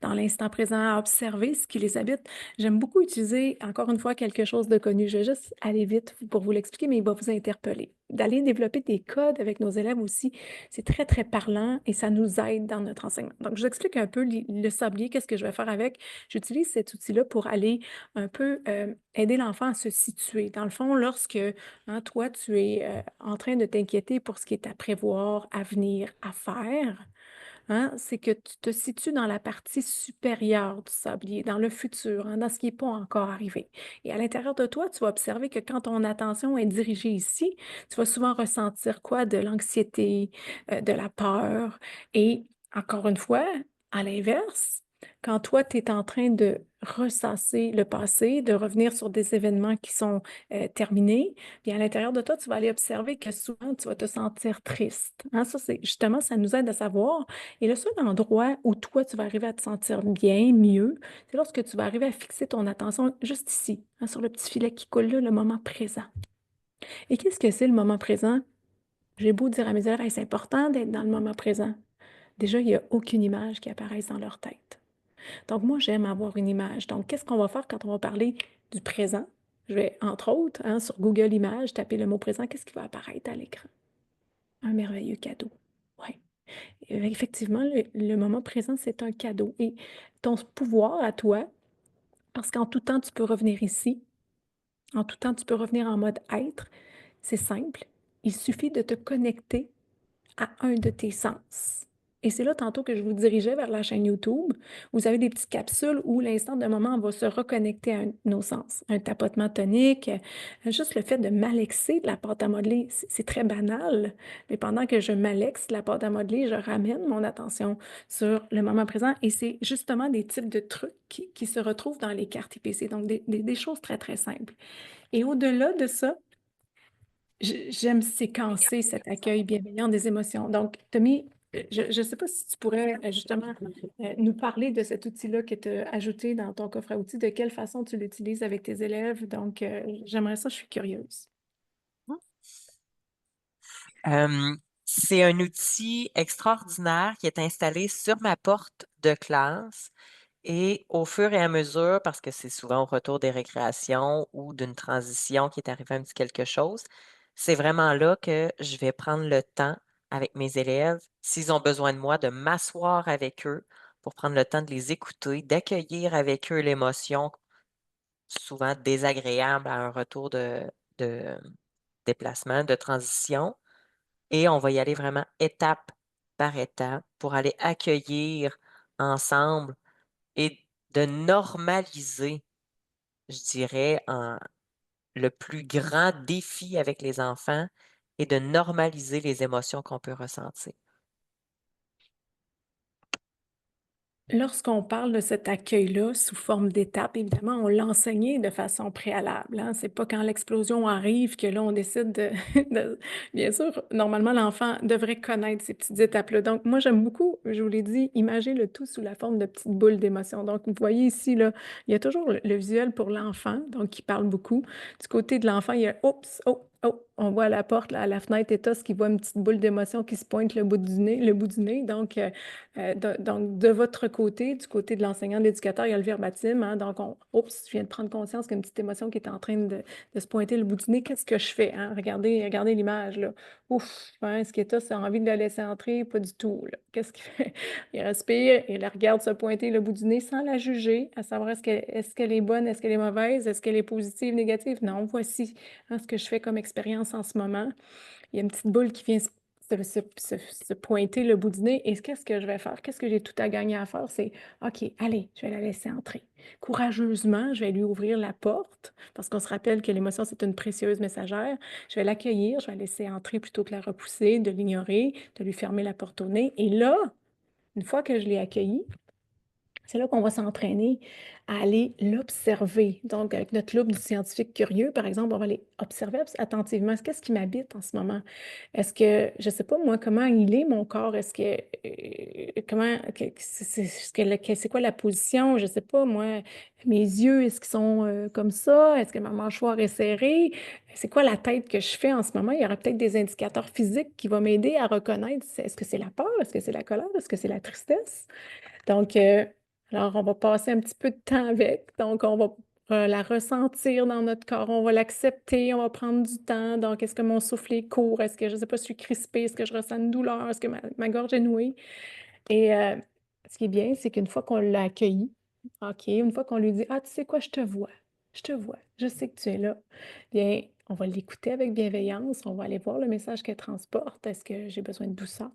Speaker 2: dans l'instant présent, à observer ce qui les habite. J'aime beaucoup utiliser, encore une fois, quelque chose de connu. Je vais juste aller vite pour vous l'expliquer, mais il va vous interpeller. D'aller développer des codes avec nos élèves aussi, c'est très, très parlant et ça nous aide dans notre enseignement. Donc, je vous explique un peu le sablier, qu'est-ce que je vais faire avec. J'utilise cet outil-là pour aller un peu aider l'enfant à se situer. Dans le fond, lorsque hein, toi, tu es en train de t'inquiéter pour ce qui est à prévoir, à venir, à faire, hein, c'est que tu te situes dans la partie supérieure du sablier, dans le futur, hein, dans ce qui n'est pas encore arrivé. Et à l'intérieur de toi, tu vas observer que quand ton attention est dirigée ici, tu vas souvent ressentir quoi? De l'anxiété, de la peur. Et encore une fois, à l'inverse, quand toi, tu es en train de ressasser le passé, de revenir sur des événements qui sont terminés, bien à l'intérieur de toi, tu vas aller observer que souvent, tu vas te sentir triste. Hein, ça, c'est justement, ça nous aide à savoir et le seul endroit où toi, tu vas arriver à te sentir bien, mieux, c'est lorsque tu vas arriver à fixer ton attention juste ici, hein, sur le petit filet qui coule là, le moment présent. Et qu'est-ce que c'est le moment présent? J'ai beau dire à mes élèves, hey, c'est important d'être dans le moment présent. Déjà, il n'y a aucune image qui apparaisse dans leur tête. Donc, moi, j'aime avoir une image. Donc, qu'est-ce qu'on va faire quand on va parler du présent? Je vais, entre autres, hein, sur Google Images, taper le mot présent. Qu'est-ce qui va apparaître à l'écran? Un merveilleux cadeau. Oui. Effectivement, le moment présent, c'est un cadeau. Et ton pouvoir à toi, parce qu'en tout temps, tu peux revenir ici, en tout temps, tu peux revenir en mode être, c'est simple. Il suffit de te connecter à un de tes sens. Et c'est là tantôt que je vous dirigeais vers la chaîne YouTube. Vous avez des petites capsules où l'instant d'un moment, on va se reconnecter à nos sens. Un tapotement tonique, juste le fait de malaxer de la pâte à modeler, c'est très banal, mais pendant que je malaxe de la pâte à modeler, je ramène mon attention sur le moment présent et c'est justement des types de trucs qui se retrouvent dans les cartes IPC, donc des choses très, très simples. Et au-delà de ça, j'aime séquencer cet accueil bienveillant des émotions. Donc, Tommy, Je ne sais pas si tu pourrais justement nous parler de cet outil-là que tu as ajouté dans ton coffre à outils, de quelle façon tu l'utilises avec tes élèves. Donc, j'aimerais ça, je suis curieuse.
Speaker 3: Euh, c'est un outil extraordinaire qui est installé sur ma porte de classe et au fur et à mesure, parce que c'est souvent au retour des récréations ou d'une transition qui est arrivé un petit quelque chose, c'est vraiment là que je vais prendre le temps avec mes élèves, s'ils ont besoin de moi, de m'asseoir avec eux pour prendre le temps de les écouter, d'accueillir avec eux l'émotion souvent désagréable à un retour de déplacement, de transition. Et on va y aller vraiment étape par étape pour aller accueillir ensemble et de normaliser, je dirais, le plus grand défi avec les enfants est de normaliser les émotions qu'on peut ressentir.
Speaker 2: Lorsqu'on parle de cet accueil-là sous forme d'étape, évidemment, on l'a enseigné de façon préalable, hein. C'est pas quand l'explosion arrive que là, on décide de bien sûr, normalement, l'enfant devrait connaître ces petites étapes-là. Donc moi, j'aime beaucoup, je vous l'ai dit, imager le tout sous la forme de petites boules d'émotions. Donc vous voyez ici, là, il y a toujours le visuel pour l'enfant, donc qui parle beaucoup. Du côté de l'enfant, il y a oups, oh, oh, on voit à la porte, là, à la fenêtre Ethos qui voit une petite boule d'émotion qui se pointe le bout du nez, le bout du nez. Donc, donc, de votre côté, du côté de l'enseignant, de l'éducateur, il y a le verbatim, hein. Donc, oups, je viens de prendre conscience qu'il y a une petite émotion qui est en train de se pointer le bout du nez. Qu'est-ce que je fais, hein? Regardez l'image, là. Ouf, hein, est-ce que ça a envie de la laisser entrer? Pas du tout, là. Qu'est-ce qu'il fait? Il respire, il la regarde se pointer le bout du nez sans la juger, à savoir est-ce qu'elle est bonne, est-ce qu'elle est mauvaise, est-ce qu'elle est positive, négative? Non, voici, hein, ce que je fais comme expérience en ce moment. Il y a une petite boule qui vient se pointer le bout du nez. Et qu'est-ce que je vais faire? Qu'est-ce que j'ai tout à gagner à faire? C'est OK, allez, je vais la laisser entrer. Courageusement, je vais lui ouvrir la porte parce qu'on se rappelle que l'émotion, c'est une précieuse messagère. Je vais l'accueillir, je vais la laisser entrer plutôt que la repousser, de l'ignorer, de lui fermer la porte au nez. Et là, une fois que je l'ai accueillie, c'est là qu'on va s'entraîner à aller l'observer. Donc, avec notre loupe du scientifique curieux, par exemple, on va aller observer attentivement. Qu'est-ce qui m'habite en ce moment? Est-ce que, je ne sais pas moi, comment il est mon corps? Est-ce que, comment, c'est quoi la position? Je ne sais pas moi, mes yeux, est-ce qu'ils sont comme ça? Est-ce que ma mâchoire est serrée? C'est quoi la tête que je fais en ce moment? Il y aura peut-être des indicateurs physiques qui vont m'aider à reconnaître. Est-ce que c'est la peur? Est-ce que c'est la colère? Est-ce que c'est la tristesse? Donc, alors, on va passer un petit peu de temps avec. Donc, on va la ressentir dans notre corps. On va l'accepter. On va prendre du temps. Donc, est-ce que mon souffle est court? Est-ce que, je ne sais pas, je suis crispée? Est-ce que je ressens une douleur? Est-ce que ma gorge est nouée? Et ce qui est bien, c'est qu'une fois qu'on l'a accueilli, OK, une fois qu'on lui dit, ah, tu sais quoi, je te vois, je sais que tu es là, bien, on va l'écouter avec bienveillance, on va aller voir le message qu'elle transporte. Est-ce que j'ai besoin de douceur?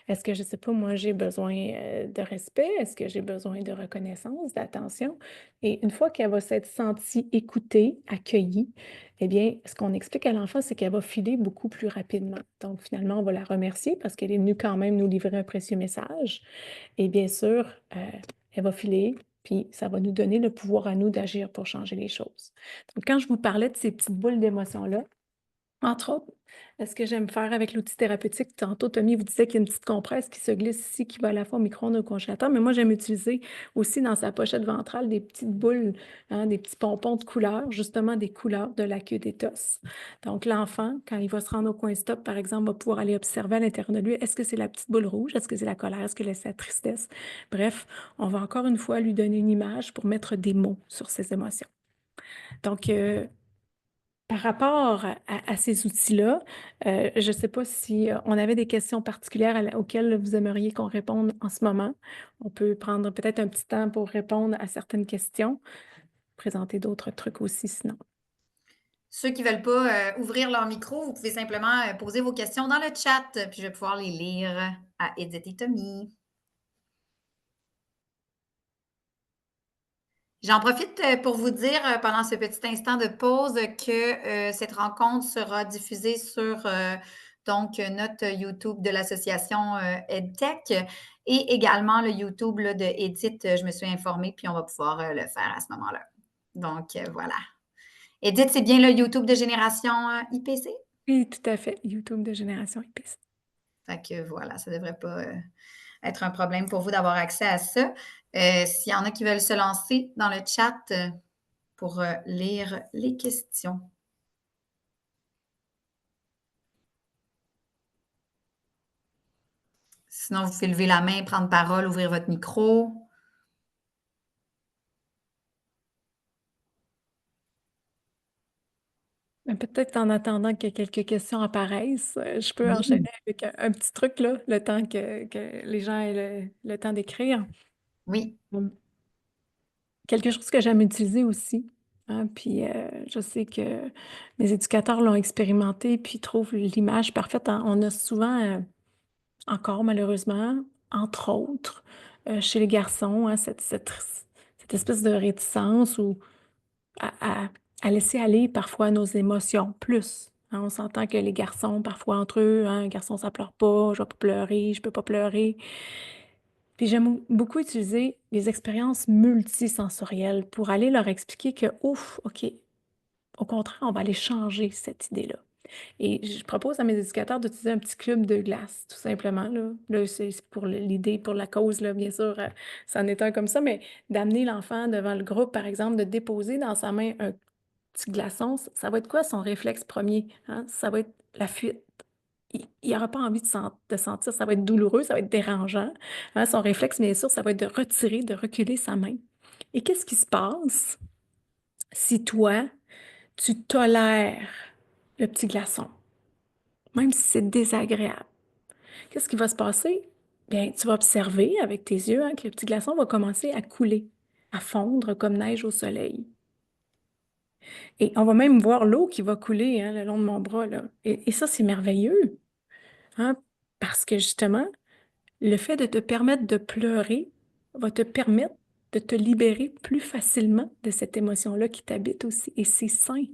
Speaker 2: Est-ce que, je sais pas, moi, j'ai besoin de respect? Est-ce que j'ai besoin de reconnaissance, d'attention? Et une fois qu'elle va s'être sentie écoutée, accueillie, eh bien, ce qu'on explique à l'enfant, c'est qu'elle va filer beaucoup plus rapidement. Donc, finalement, on va la remercier parce qu'elle est venue quand même nous livrer un précieux message. Et bien sûr, elle va filer, puis ça va nous donner le pouvoir à nous d'agir pour changer les choses. Donc, quand je vous parlais de ces petites boules d'émotions-là, entre autres, ce que j'aime faire avec l'outil thérapeutique, tantôt, Tommy vous disait qu'il y a une petite compresse qui se glisse ici, qui va à la fois au micro-ondes ou au congélateur, mais moi, j'aime utiliser aussi dans sa pochette ventrale des petites boules, hein, des petits pompons de couleurs, justement des couleurs de la queue d'éthos. Donc, l'enfant, quand il va se rendre au coin stop, par exemple, va pouvoir aller observer à l'intérieur de lui, est-ce que c'est la petite boule rouge? Est-ce que c'est la colère? Est-ce que c'est la tristesse? Bref, on va encore une fois lui donner une image pour mettre des mots sur ses émotions. Donc, par rapport à ces outils-là, je ne sais pas si on avait des questions particulières auxquelles vous aimeriez qu'on réponde en ce moment. On peut prendre peut-être un petit temps pour répondre à certaines questions, présenter d'autres trucs aussi sinon.
Speaker 1: Ceux qui ne veulent pas ouvrir leur micro, vous pouvez simplement poser vos questions dans le chat, puis je vais pouvoir les lire à Edith et Tommy. J'en profite pour vous dire pendant ce petit instant de pause que cette rencontre sera diffusée sur donc notre YouTube de l'association EdTech et également le YouTube là, de Edith. Je me suis informée, puis on va pouvoir le faire à ce moment-là. Donc voilà. Edith, c'est bien le YouTube de Génération IPC?
Speaker 2: Oui, tout à fait. YouTube de Génération IPC.
Speaker 1: Fait que voilà, ça ne devrait pas être un problème pour vous d'avoir accès à ça. S'il y en a qui veulent se lancer dans le chat pour lire les questions. Sinon, vous pouvez lever la main, prendre parole, ouvrir votre micro.
Speaker 2: Peut-être en attendant que quelques questions apparaissent, je peux
Speaker 1: Oui,
Speaker 2: enchaîner avec un petit truc, là, le temps que les gens aient le temps d'écrire.
Speaker 1: oui.
Speaker 2: Quelque chose que j'aime utiliser aussi, hein, puis je sais que mes éducateurs l'ont expérimenté puis trouvent l'image parfaite. On a souvent, encore malheureusement, entre autres, chez les garçons, hein, cette espèce de réticence ou à à laisser aller parfois nos émotions plus, hein. On s'entend que les garçons, parfois entre eux, hein, un garçon ça pleure pas, je vais pas pleurer, je peux pas pleurer. Puis j'aime beaucoup utiliser les expériences multisensorielles pour aller leur expliquer que, ouf, OK, au contraire, on va aller changer cette idée-là. Et je propose à mes éducateurs d'utiliser un petit cube de glace, tout simplement, là. Là, c'est pour l'idée, pour la cause, là, bien sûr, c'en est un comme ça, mais d'amener l'enfant devant le groupe, par exemple, de déposer dans sa main un petit glaçon, ça va être quoi son réflexe premier, hein? Ça va être la fuite. Il aura pas envie de sentir, ça va être douloureux, ça va être dérangeant, hein. Son réflexe, bien sûr, ça va être de retirer, de reculer sa main. Et qu'est-ce qui se passe si toi, tu tolères le petit glaçon, même si c'est désagréable? Qu'est-ce qui va se passer? Bien, tu vas observer avec tes yeux, hein, que le petit glaçon va commencer à couler, à fondre comme neige au soleil. Et on va même voir l'eau qui va couler, hein, le long de mon bras, là. Et ça, c'est merveilleux, hein, parce que justement, le fait de te permettre de pleurer va te permettre de te libérer plus facilement de cette émotion-là qui t'habite aussi. Et c'est sain.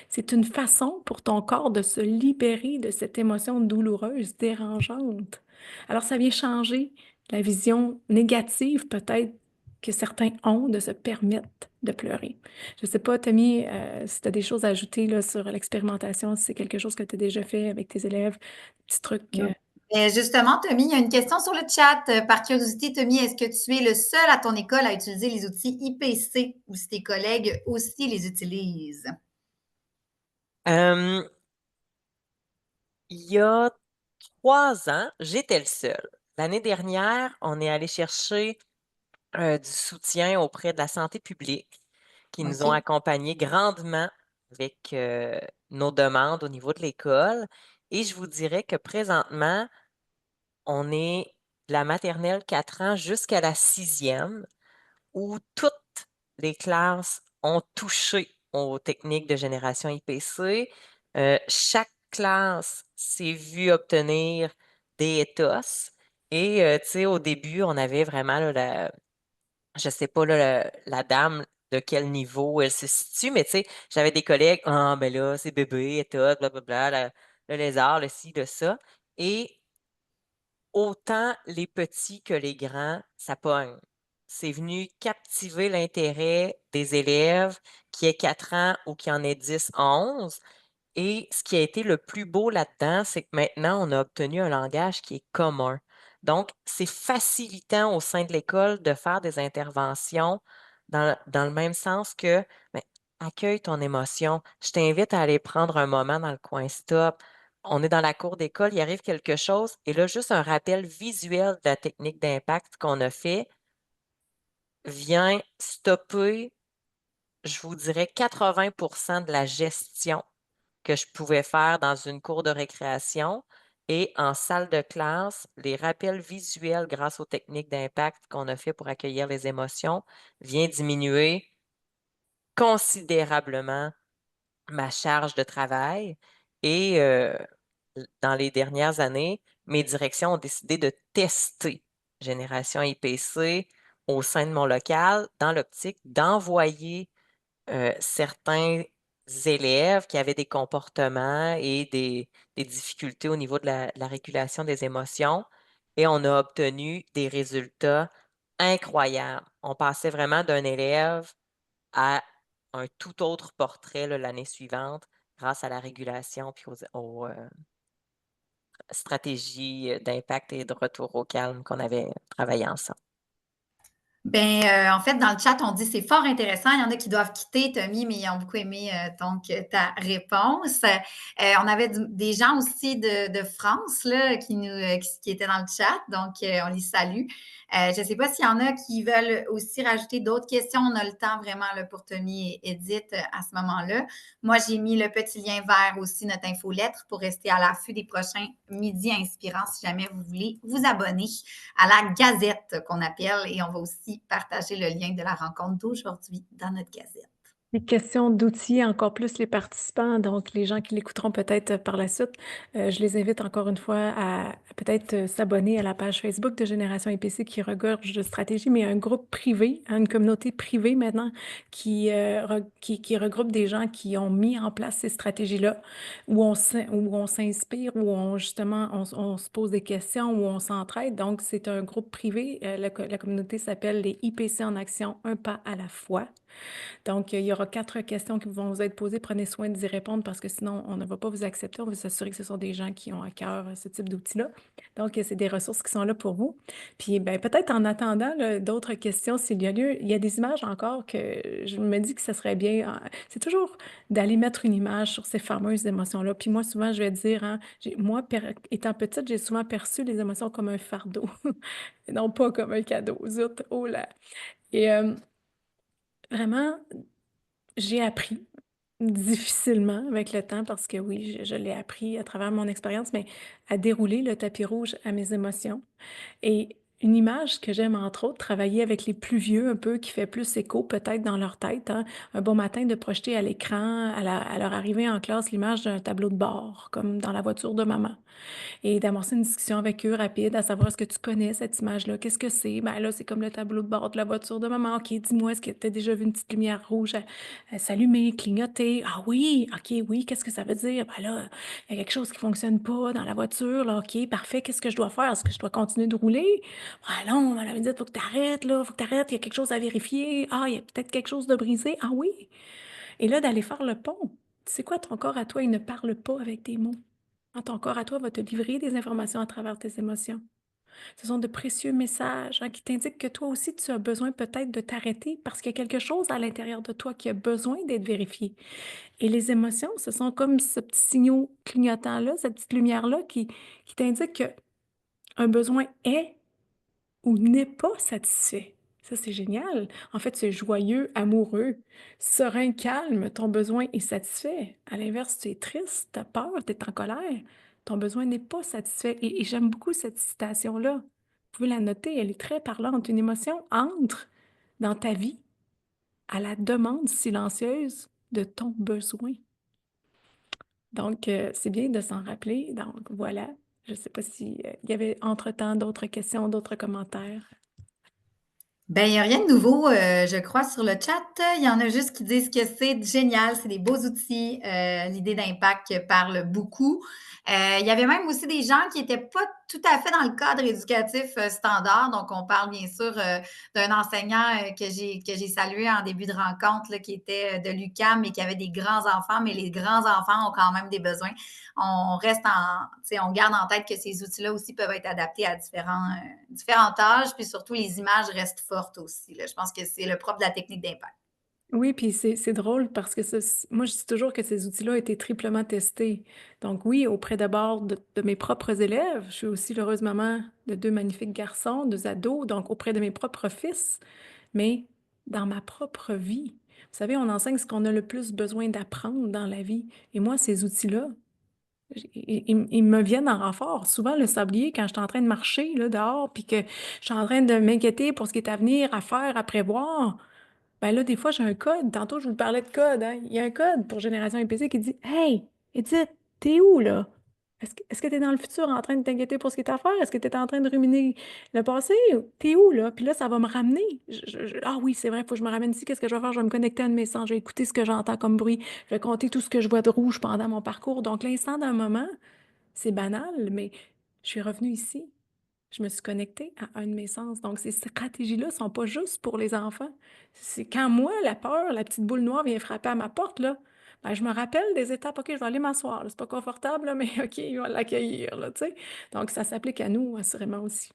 Speaker 2: C'est une façon pour ton corps de se libérer de cette émotion douloureuse, dérangeante. Alors, ça vient changer la vision négative peut-être que certains ont de se permettre de pleurer. Je ne sais pas, Tommy, si tu as des choses à ajouter là, sur l'expérimentation, si c'est quelque chose que tu as déjà fait avec tes élèves, petits trucs.
Speaker 1: Justement, Tommy, il y a une question sur le chat. Par curiosité, Tommy, est-ce que tu es le seul à ton école à utiliser les outils IPC ou si tes collègues aussi les utilisent?
Speaker 3: Il y a 3 ans, j'étais le seul. L'année dernière, on est allé chercher du soutien auprès de la santé publique qui nous ont
Speaker 1: OK.
Speaker 3: accompagnés grandement avec nos demandes au niveau de l'école. Et je vous dirais que présentement, on est de la maternelle 4 ans jusqu'à la 6e, où toutes les classes ont touché aux techniques de génération IPC. Chaque classe s'est vue obtenir des ethos. Et tu sais, au début, on avait vraiment là, je sais pas là, la dame de quel niveau elle se situe, mais tu sais, j'avais des collègues, ah ben là, c'est bébé, ethos, blablabla, le lézard, le ci, le ça. Et autant les petits que les grands, ça pogne. C'est venu captiver l'intérêt des élèves qui aient 4 ans ou qui en aient 10, 11. Et ce qui a été le plus beau là-dedans, c'est que maintenant, on a obtenu un langage qui est commun. Donc, c'est facilitant au sein de l'école de faire des interventions dans le même sens que ben, accueille ton émotion. Je t'invite à aller prendre un moment dans le coin stop. On est dans la cour d'école, il arrive quelque chose, et là, juste un rappel visuel de la technique d'impact qu'on a fait vient stopper, je vous dirais, 80% de la gestion que je pouvais faire dans une cour de récréation. Et en salle de classe, les rappels visuels grâce aux techniques d'impact qu'on a fait pour accueillir les émotions vient diminuer considérablement ma charge de travail. Et dans les dernières années, mes directions ont décidé de tester Génération IPC au sein de mon local dans l'optique d'envoyer certains élèves qui avaient des comportements et des difficultés au niveau de la régulation des émotions, et on a obtenu des résultats incroyables. On passait vraiment d'un élève à un tout autre portrait là, l'année suivante grâce à la régulation puis stratégie d'impact et de retour au calme qu'on avait travaillé ensemble.
Speaker 1: Ben, en fait, dans le chat, on dit c'est fort intéressant. Il y en a qui doivent quitter, Tommy, mais ils ont beaucoup aimé ta réponse. On avait des gens aussi de France là, qui étaient dans le chat, donc on les salue. Je ne sais pas s'il y en a qui veulent aussi rajouter d'autres questions. On a le temps vraiment là, pour Tommy et Edith à ce moment-là. Moi, j'ai mis le petit lien vers aussi notre infolettre pour rester à l'affût des prochains midis inspirants si jamais vous voulez vous abonner à la gazette qu'on appelle et on va aussi partager le lien de la rencontre d'aujourd'hui dans notre gazette.
Speaker 2: Les questions d'outils, encore plus les participants, donc les gens qui l'écouteront peut-être par la suite, je les invite encore une fois à peut-être s'abonner à la page Facebook de Génération EPC qui regorge de stratégies, mais un groupe privé, une communauté privée maintenant qui regroupe des gens qui ont mis en place ces stratégies-là, où on s'inspire, où justement on se pose des questions, où on s'entraide. Donc, c'est un groupe privé. La communauté s'appelle les IPC en action, un pas à la fois. Donc, il y aura 4 questions qui vont vous être posées. Prenez soin d'y répondre parce que sinon, on ne va pas vous accepter. On veut s'assurer que ce sont des gens qui ont à cœur ce type d'outils-là. Donc, c'est des ressources qui sont là pour vous. Puis, ben, peut-être en attendant d'autres questions, s'il y a lieu, il y a des images encore que je me dis que ce serait bien. C'est toujours d'aller mettre une image sur ces fameuses émotions-là. Puis moi, souvent, je vais dire, hein, moi, étant petite, j'ai souvent perçu les émotions comme un fardeau, non pas comme un cadeau. Zut, oh là! Et vraiment, j'ai appris difficilement avec le temps parce que oui, je l'ai appris à travers mon expérience, mais à dérouler le tapis rouge à mes émotions. Et une image que j'aime entre autres, travailler avec les plus vieux un peu, qui fait plus écho peut-être dans leur tête, hein. Un bon matin de projeter à l'écran, à leur arrivée en classe, l'image d'un tableau de bord, comme dans la voiture de maman et d'amorcer une discussion avec eux rapide, à savoir est-ce que tu connais cette image-là? Qu'est-ce que c'est? Ben là, c'est comme le tableau de bord de la voiture de maman. OK, dis-moi, est-ce que tu as déjà vu une petite lumière rouge s'allumer, clignoter? Ah oui, OK, oui, qu'est-ce que ça veut dire? Ben là, il y a quelque chose qui ne fonctionne pas dans la voiture, là. OK, parfait, qu'est-ce que je dois faire? Est-ce que je dois continuer de rouler? Ah non, elle avait dit, faut que tu arrêtes, là, faut que tu arrêtes, il y a quelque chose à vérifier. Ah, il y a peut-être quelque chose de brisé. Ah oui. Et là, d'aller faire le pont. Tu sais quoi, ton corps à toi, il ne parle pas avec des mots. Hein, ton corps à toi va te livrer des informations à travers tes émotions. Ce sont de précieux messages, hein, qui t'indiquent que toi aussi, tu as besoin peut-être de t'arrêter parce qu'il y a quelque chose à l'intérieur de toi qui a besoin d'être vérifié. Et les émotions, ce sont comme ce petit signal clignotant-là, cette petite lumière-là qui t'indique qu'un besoin est ou n'est pas satisfait. Ça, c'est génial. En fait, c'est joyeux, amoureux, serein, calme. Ton besoin est satisfait. À l'inverse, tu es triste, tu as peur, tu es en colère. Ton besoin n'est pas satisfait. Et j'aime beaucoup cette citation-là. Vous pouvez la noter, elle est très parlante. Une émotion entre dans ta vie à la demande silencieuse de ton besoin. Donc, c'est bien de s'en rappeler. Donc, voilà. Je ne sais pas s'il y avait entre-temps d'autres questions, d'autres commentaires.
Speaker 1: Ben, il n'y a rien de nouveau, je crois, sur le chat. Il y en a juste qui disent que c'est génial, c'est des beaux outils. L'idée d'impact parle beaucoup. Il y avait même aussi des gens qui n'étaient pas tout à fait dans le cadre éducatif standard. Donc, on parle bien sûr d'un enseignant que j'ai salué en début de rencontre, là, qui était de l'UQAM mais qui avait des grands enfants, mais les grands enfants ont quand même des besoins. On reste on garde en tête que ces outils-là aussi peuvent être adaptés à différents âges, puis surtout les images restent fortes aussi, là. Je pense que c'est le propre de la technique d'impact.
Speaker 2: Oui, puis c'est drôle parce que moi, je dis toujours que ces outils-là ont été triplement testés. Donc oui, auprès d'abord de mes propres élèves, je suis aussi l'heureuse maman de 2 magnifiques garçons, 2 ados, donc auprès de mes propres fils, mais dans ma propre vie. Vous savez, on enseigne ce qu'on a le plus besoin d'apprendre dans la vie. Et moi, ces outils-là, ils me viennent en renfort. Souvent, le sablier, quand je suis en train de marcher là, dehors, puis que je suis en train de m'inquiéter pour ce qui est à venir, à faire, à prévoir, ben là, des fois, j'ai un code. Tantôt, je vous parlais de code, hein. Il y a un code pour Génération EPC qui dit Hey, Edith, t'es où là? Est-ce que tu es dans le futur en train de t'inquiéter pour ce qui est à faire? Est-ce que tu es en train de ruminer le passé? T'es où là? Puis là, ça va me ramener. Ah oui, c'est vrai, il faut que je me ramène ici. Qu'est-ce que je vais faire? Je vais me connecter à un message. Je vais écouter ce que j'entends comme bruit. Je vais compter tout ce que je vois de rouge pendant mon parcours. Donc, l'instant d'un moment, c'est banal, mais je suis revenue ici. Je me suis connectée à un de mes sens. Donc, ces stratégies-là ne sont pas juste pour les enfants. C'est quand moi, la peur, la petite boule noire vient frapper à ma porte, là, ben, je me rappelle des étapes, OK, je vais aller m'asseoir, là, c'est pas confortable, là, mais OK, il va l'accueillir, là, tu sais. Donc ça s'applique à nous assurément aussi.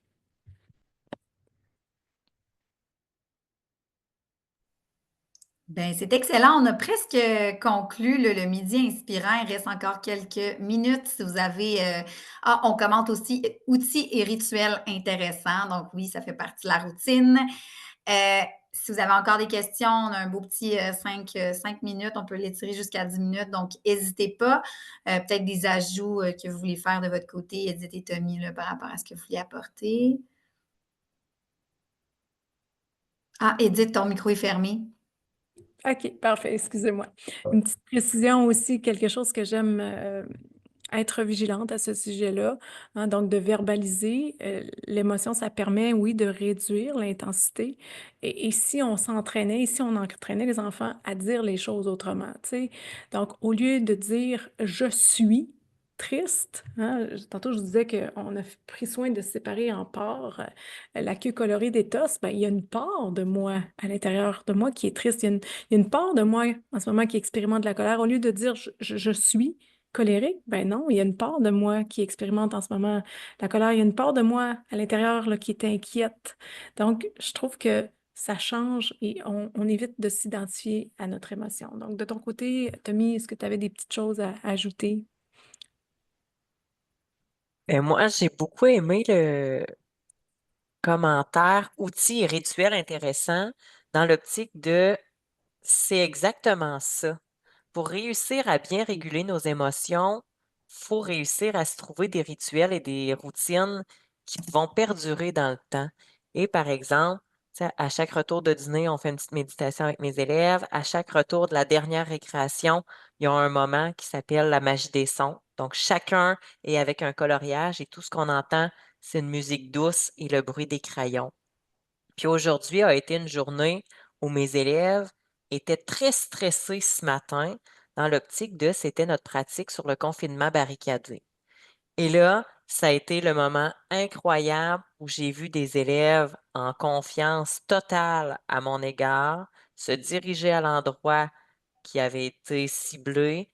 Speaker 1: Ben, c'est excellent. On a presque conclu le midi inspirant. Il reste encore quelques minutes si vous avez. On commente aussi outils et rituels intéressants. Donc, oui, ça fait partie de la routine. Si vous avez encore des questions, on a un beau petit 5 minutes. On peut l'étirer jusqu'à 10 minutes. Donc, n'hésitez pas. Peut-être des ajouts que vous voulez faire de votre côté. Edith et Tommy, là, par rapport à ce que vous voulez apporter. Ah, Edith, ton micro est fermé.
Speaker 2: OK, parfait, excusez-moi. Une petite précision aussi, quelque chose que j'aime être vigilante à ce sujet-là, hein, donc de verbaliser l'émotion, ça permet, oui, de réduire l'intensité. Et si on s'entraînait, et si on entraînait les enfants à dire les choses autrement, tu sais, donc au lieu de dire je suis triste, hein, tantôt je vous disais qu'on a pris soin de séparer en parts la queue colorée des tosses, ben, il y a une part de moi à l'intérieur de moi qui est triste. Il y a une part de moi en ce moment qui expérimente la colère. Au lieu de dire je suis colérique, ben non, il y a une part de moi qui expérimente en ce moment la colère. Il y a une part de moi à l'intérieur là, qui est inquiète. Donc, je trouve que ça change et on évite de s'identifier à notre émotion. Donc, de ton côté, Tommy, est-ce que tu avais des petites choses à ajouter?
Speaker 3: Ben, moi, j'ai beaucoup aimé le commentaire outils et rituels intéressants dans l'optique de c'est exactement ça. Pour réussir à bien réguler nos émotions, faut réussir à se trouver des rituels et des routines qui vont perdurer dans le temps. Et par exemple, tu sais, à chaque retour de dîner, on fait une petite méditation avec mes élèves. À chaque retour de la dernière récréation, il y a un moment qui s'appelle la magie des sons. Donc, chacun est avec un coloriage et tout ce qu'on entend, c'est une musique douce et le bruit des crayons. Puis aujourd'hui a été une journée où mes élèves étaient très stressés ce matin dans l'optique de c'était notre pratique sur le confinement barricadé. Et là, ça a été le moment incroyable où j'ai vu des élèves en confiance totale à mon égard se diriger à l'endroit qui avait été ciblé,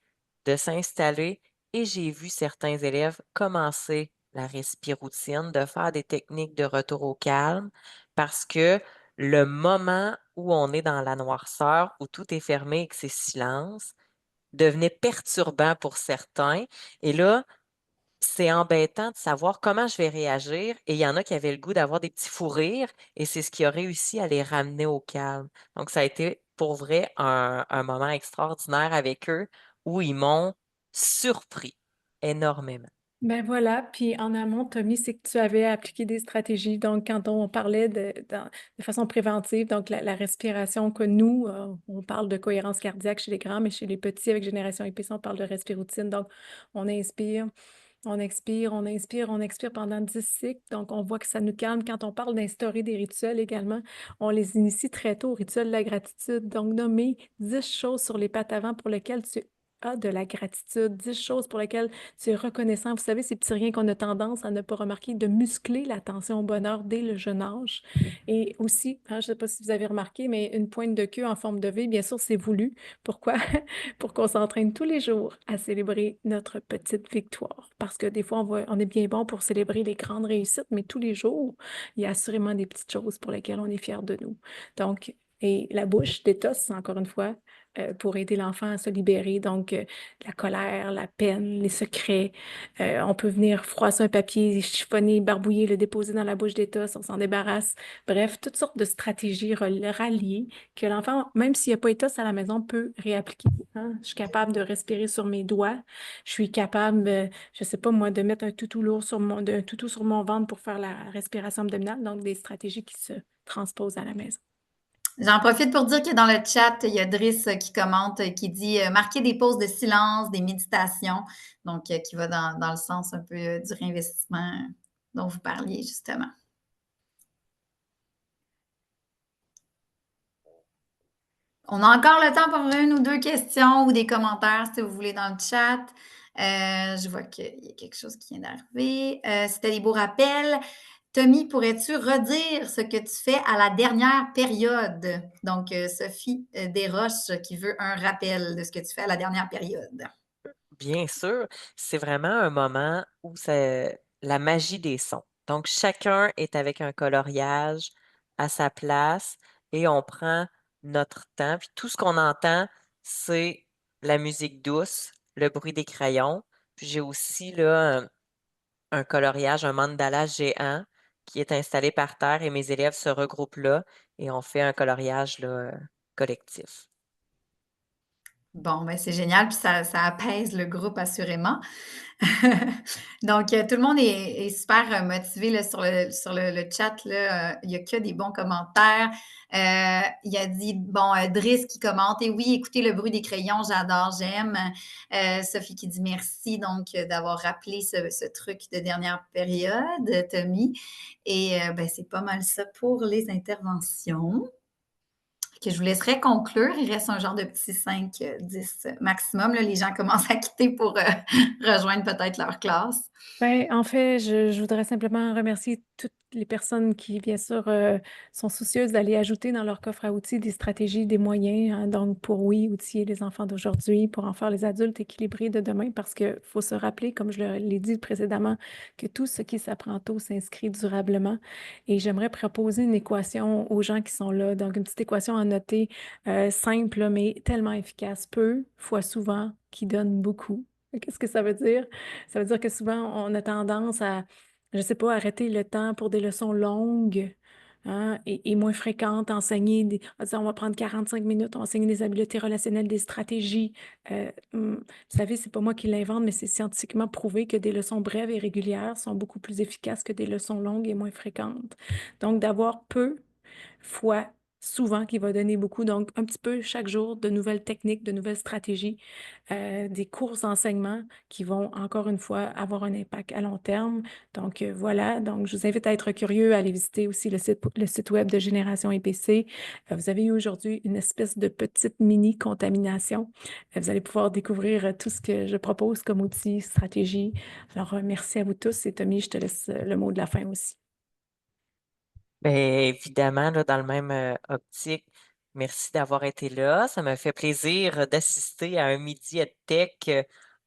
Speaker 3: de s'installer et j'ai vu certains élèves commencer la respiroutine, de faire des techniques de retour au calme parce que le moment où on est dans la noirceur, où tout est fermé et que c'est silence, devenait perturbant pour certains. Et là, c'est embêtant de savoir comment je vais réagir et il y en a qui avaient le goût d'avoir des petits fous rires et c'est ce qui a réussi à les ramener au calme. Donc, ça a été pour vrai un moment extraordinaire avec eux où ils m'ont surpris énormément.
Speaker 2: Ben voilà, puis en amont, Tommy, c'est que tu avais appliqué des stratégies. Donc, quand on parlait de façon préventive, donc la respiration que nous, on parle de cohérence cardiaque chez les grands, mais chez les petits avec Génération IPC, on parle de respiroutine. Donc, on inspire, on expire, on inspire, on expire pendant 10 cycles. Donc, on voit que ça nous calme. Quand on parle d'instaurer des rituels également, on les initie très tôt au rituel de la gratitude. Donc, nommer 10 choses sur les pattes avant pour lesquelles tu as de la gratitude, 10 choses pour lesquelles tu es reconnaissant. Vous savez, ces petits riens qu'on a tendance à ne pas remarquer, de muscler l'attention au bonheur dès le jeune âge. Et aussi, hein, je ne sais pas si vous avez remarqué, mais une pointe de queue en forme de V, bien sûr, c'est voulu. Pourquoi? Pour qu'on s'entraîne tous les jours à célébrer notre petite victoire. Parce que des fois, on est bien bon pour célébrer les grandes réussites, mais tous les jours, il y a assurément des petites choses pour lesquelles on est fier de nous. Donc, et la bouche d'étosse, encore une fois, pour aider l'enfant à se libérer. Donc, la colère, la peine, les secrets. On peut venir froisser un papier, chiffonner, barbouiller, le déposer dans la bouche d'étosse, on s'en débarrasse. Bref, toutes sortes de stratégies ralliées que l'enfant, même s'il n'y a pas étosse à la maison, peut réappliquer. Hein. Je suis capable de respirer sur mes doigts. Je suis capable, je ne sais pas moi, de mettre un toutou lourd un toutou sur mon ventre pour faire la respiration abdominale. Donc, des stratégies qui se transposent à la maison.
Speaker 1: J'en profite pour dire que dans le chat, il y a Driss qui commente, qui dit marquer des pauses de silence, des méditations, donc qui va dans le sens un peu du réinvestissement dont vous parliez justement. On a encore le temps pour une ou deux questions ou des commentaires si vous voulez dans le chat. Je vois qu'il y a quelque chose qui vient d'arriver. C'était des beaux rappels. Tommy, pourrais-tu redire ce que tu fais à la dernière période? Donc, Sophie Desroches qui veut un rappel de ce que tu fais à la dernière période.
Speaker 3: Bien sûr, c'est vraiment un moment où c'est la magie des sons. Donc, chacun est avec un coloriage à sa place et on prend notre temps. Puis tout ce qu'on entend, c'est la musique douce, le bruit des crayons. Puis j'ai aussi là un coloriage, un mandala géant qui est installé par terre et mes élèves se regroupent là et on fait un coloriage là, collectif.
Speaker 1: Bon, ben c'est génial, puis ça apaise le groupe assurément. Donc, tout le monde est super motivé là, sur le chat. Là, il n'y a que des bons commentaires. Il a dit, bon, Driss qui commente, et oui, écoutez le bruit des crayons, j'adore, j'aime. Sophie qui dit merci donc d'avoir rappelé ce truc de dernière période, Tommy. Et ben, c'est pas mal ça pour les interventions. Que je vous laisserai conclure. Il reste un genre de petit 5, 10 maximum. Là, les gens commencent à quitter pour rejoindre peut-être leur classe.
Speaker 2: Ben, en fait, je voudrais simplement remercier toutes les personnes qui, bien sûr, sont soucieuses d'aller ajouter dans leur coffre à outils des stratégies, des moyens, hein, donc pour, oui, outiller les enfants d'aujourd'hui, pour en faire les adultes équilibrés de demain, parce qu'il faut se rappeler, comme je l'ai dit précédemment, que tout ce qui s'apprend tôt s'inscrit durablement. Et j'aimerais proposer une équation aux gens qui sont là, donc une petite équation à noter, simple, mais tellement efficace, peu fois souvent, qui donne beaucoup. Qu'est-ce que ça veut dire? Ça veut dire que souvent, on a tendance à, je ne sais pas, arrêter le temps pour des leçons longues, hein, et moins fréquentes, enseigner on va prendre 45 minutes, on va enseigner des habiletés relationnelles, des stratégies. Vous savez, c'est pas moi qui l'invente, mais c'est scientifiquement prouvé que des leçons brèves et régulières sont beaucoup plus efficaces que des leçons longues et moins fréquentes. Donc, d'avoir peu fois souvent qui va donner beaucoup. Donc, un petit peu chaque jour, de nouvelles techniques, de nouvelles stratégies, des cours d'enseignement qui vont, encore une fois, avoir un impact à long terme. Donc, voilà. Donc, je vous invite à être curieux, à aller visiter aussi le site web de Génération EPC. Vous avez eu aujourd'hui une espèce de petite mini-contamination. Vous allez pouvoir découvrir tout ce que je propose comme outils, stratégies. Alors, merci à vous tous. Et Tommy, je te laisse le mot de la fin aussi.
Speaker 3: Bien, évidemment, là, dans le même optique, merci d'avoir été là. Ça m'a fait plaisir d'assister à un midi EdTech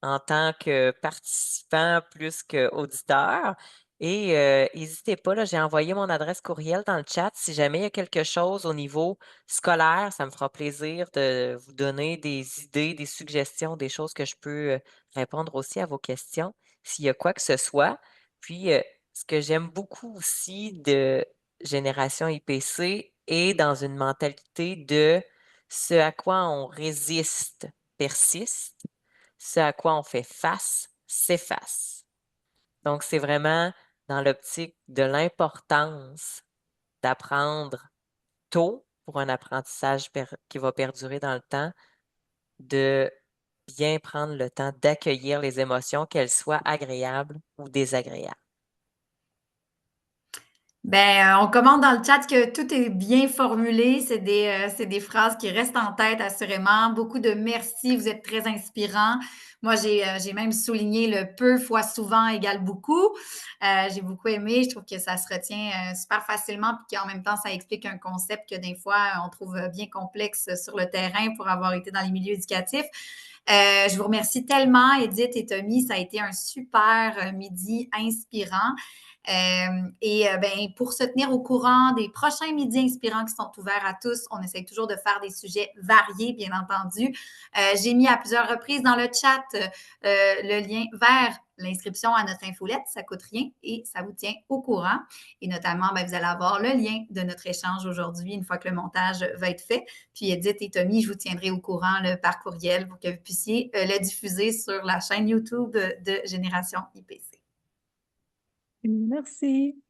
Speaker 3: en tant que participant plus qu'auditeur. Et n'hésitez pas, là, j'ai envoyé mon adresse courriel dans le chat. Si jamais il y a quelque chose au niveau scolaire, ça me fera plaisir de vous donner des idées, des suggestions, des choses que je peux répondre aussi à vos questions, s'il y a quoi que ce soit. Puis, ce que j'aime beaucoup aussi de Génération IPC est dans une mentalité de ce à quoi on résiste persiste, ce à quoi on fait face s'efface. Donc, c'est vraiment dans l'optique de l'importance d'apprendre tôt pour un apprentissage qui va perdurer dans le temps, de bien prendre le temps d'accueillir les émotions, qu'elles soient agréables ou désagréables.
Speaker 1: Ben, on commente dans le chat que tout est bien formulé. C'est des phrases qui restent en tête, assurément. Beaucoup de merci, vous êtes très inspirants. Moi, j'ai même souligné le peu fois souvent égale beaucoup. J'ai beaucoup aimé. Je trouve que ça se retient super facilement, puis qu'en même temps, ça explique un concept que des fois, on trouve bien complexe sur le terrain pour avoir été dans les milieux éducatifs. Je vous remercie tellement, Edith et Tommy. Ça a été un super midi inspirant. Ben, pour se tenir au courant des prochains midis inspirants qui sont ouverts à tous, on essaye toujours de faire des sujets variés, bien entendu. J'ai mis à plusieurs reprises dans le chat le lien vers l'inscription à notre infolette. Ça ne coûte rien et ça vous tient au courant. Et notamment, ben, vous allez avoir le lien de notre échange aujourd'hui une fois que le montage va être fait. Puis Edith et Tommy, je vous tiendrai au courant par courriel pour que vous puissiez le diffuser sur la chaîne YouTube de Génération IPC.
Speaker 2: Merci.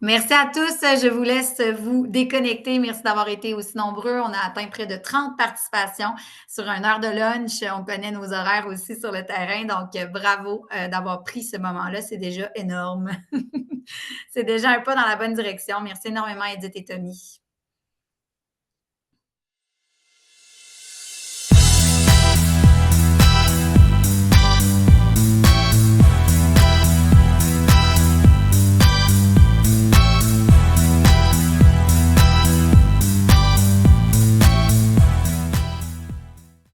Speaker 1: Merci à tous. Je vous laisse vous déconnecter. Merci d'avoir été aussi nombreux. On a atteint près de 30 participations sur une heure de lunch. On connaît nos horaires aussi sur le terrain. Donc, bravo d'avoir pris ce moment-là. C'est déjà énorme. C'est déjà un pas dans la bonne direction. Merci énormément, Edith et Tommy.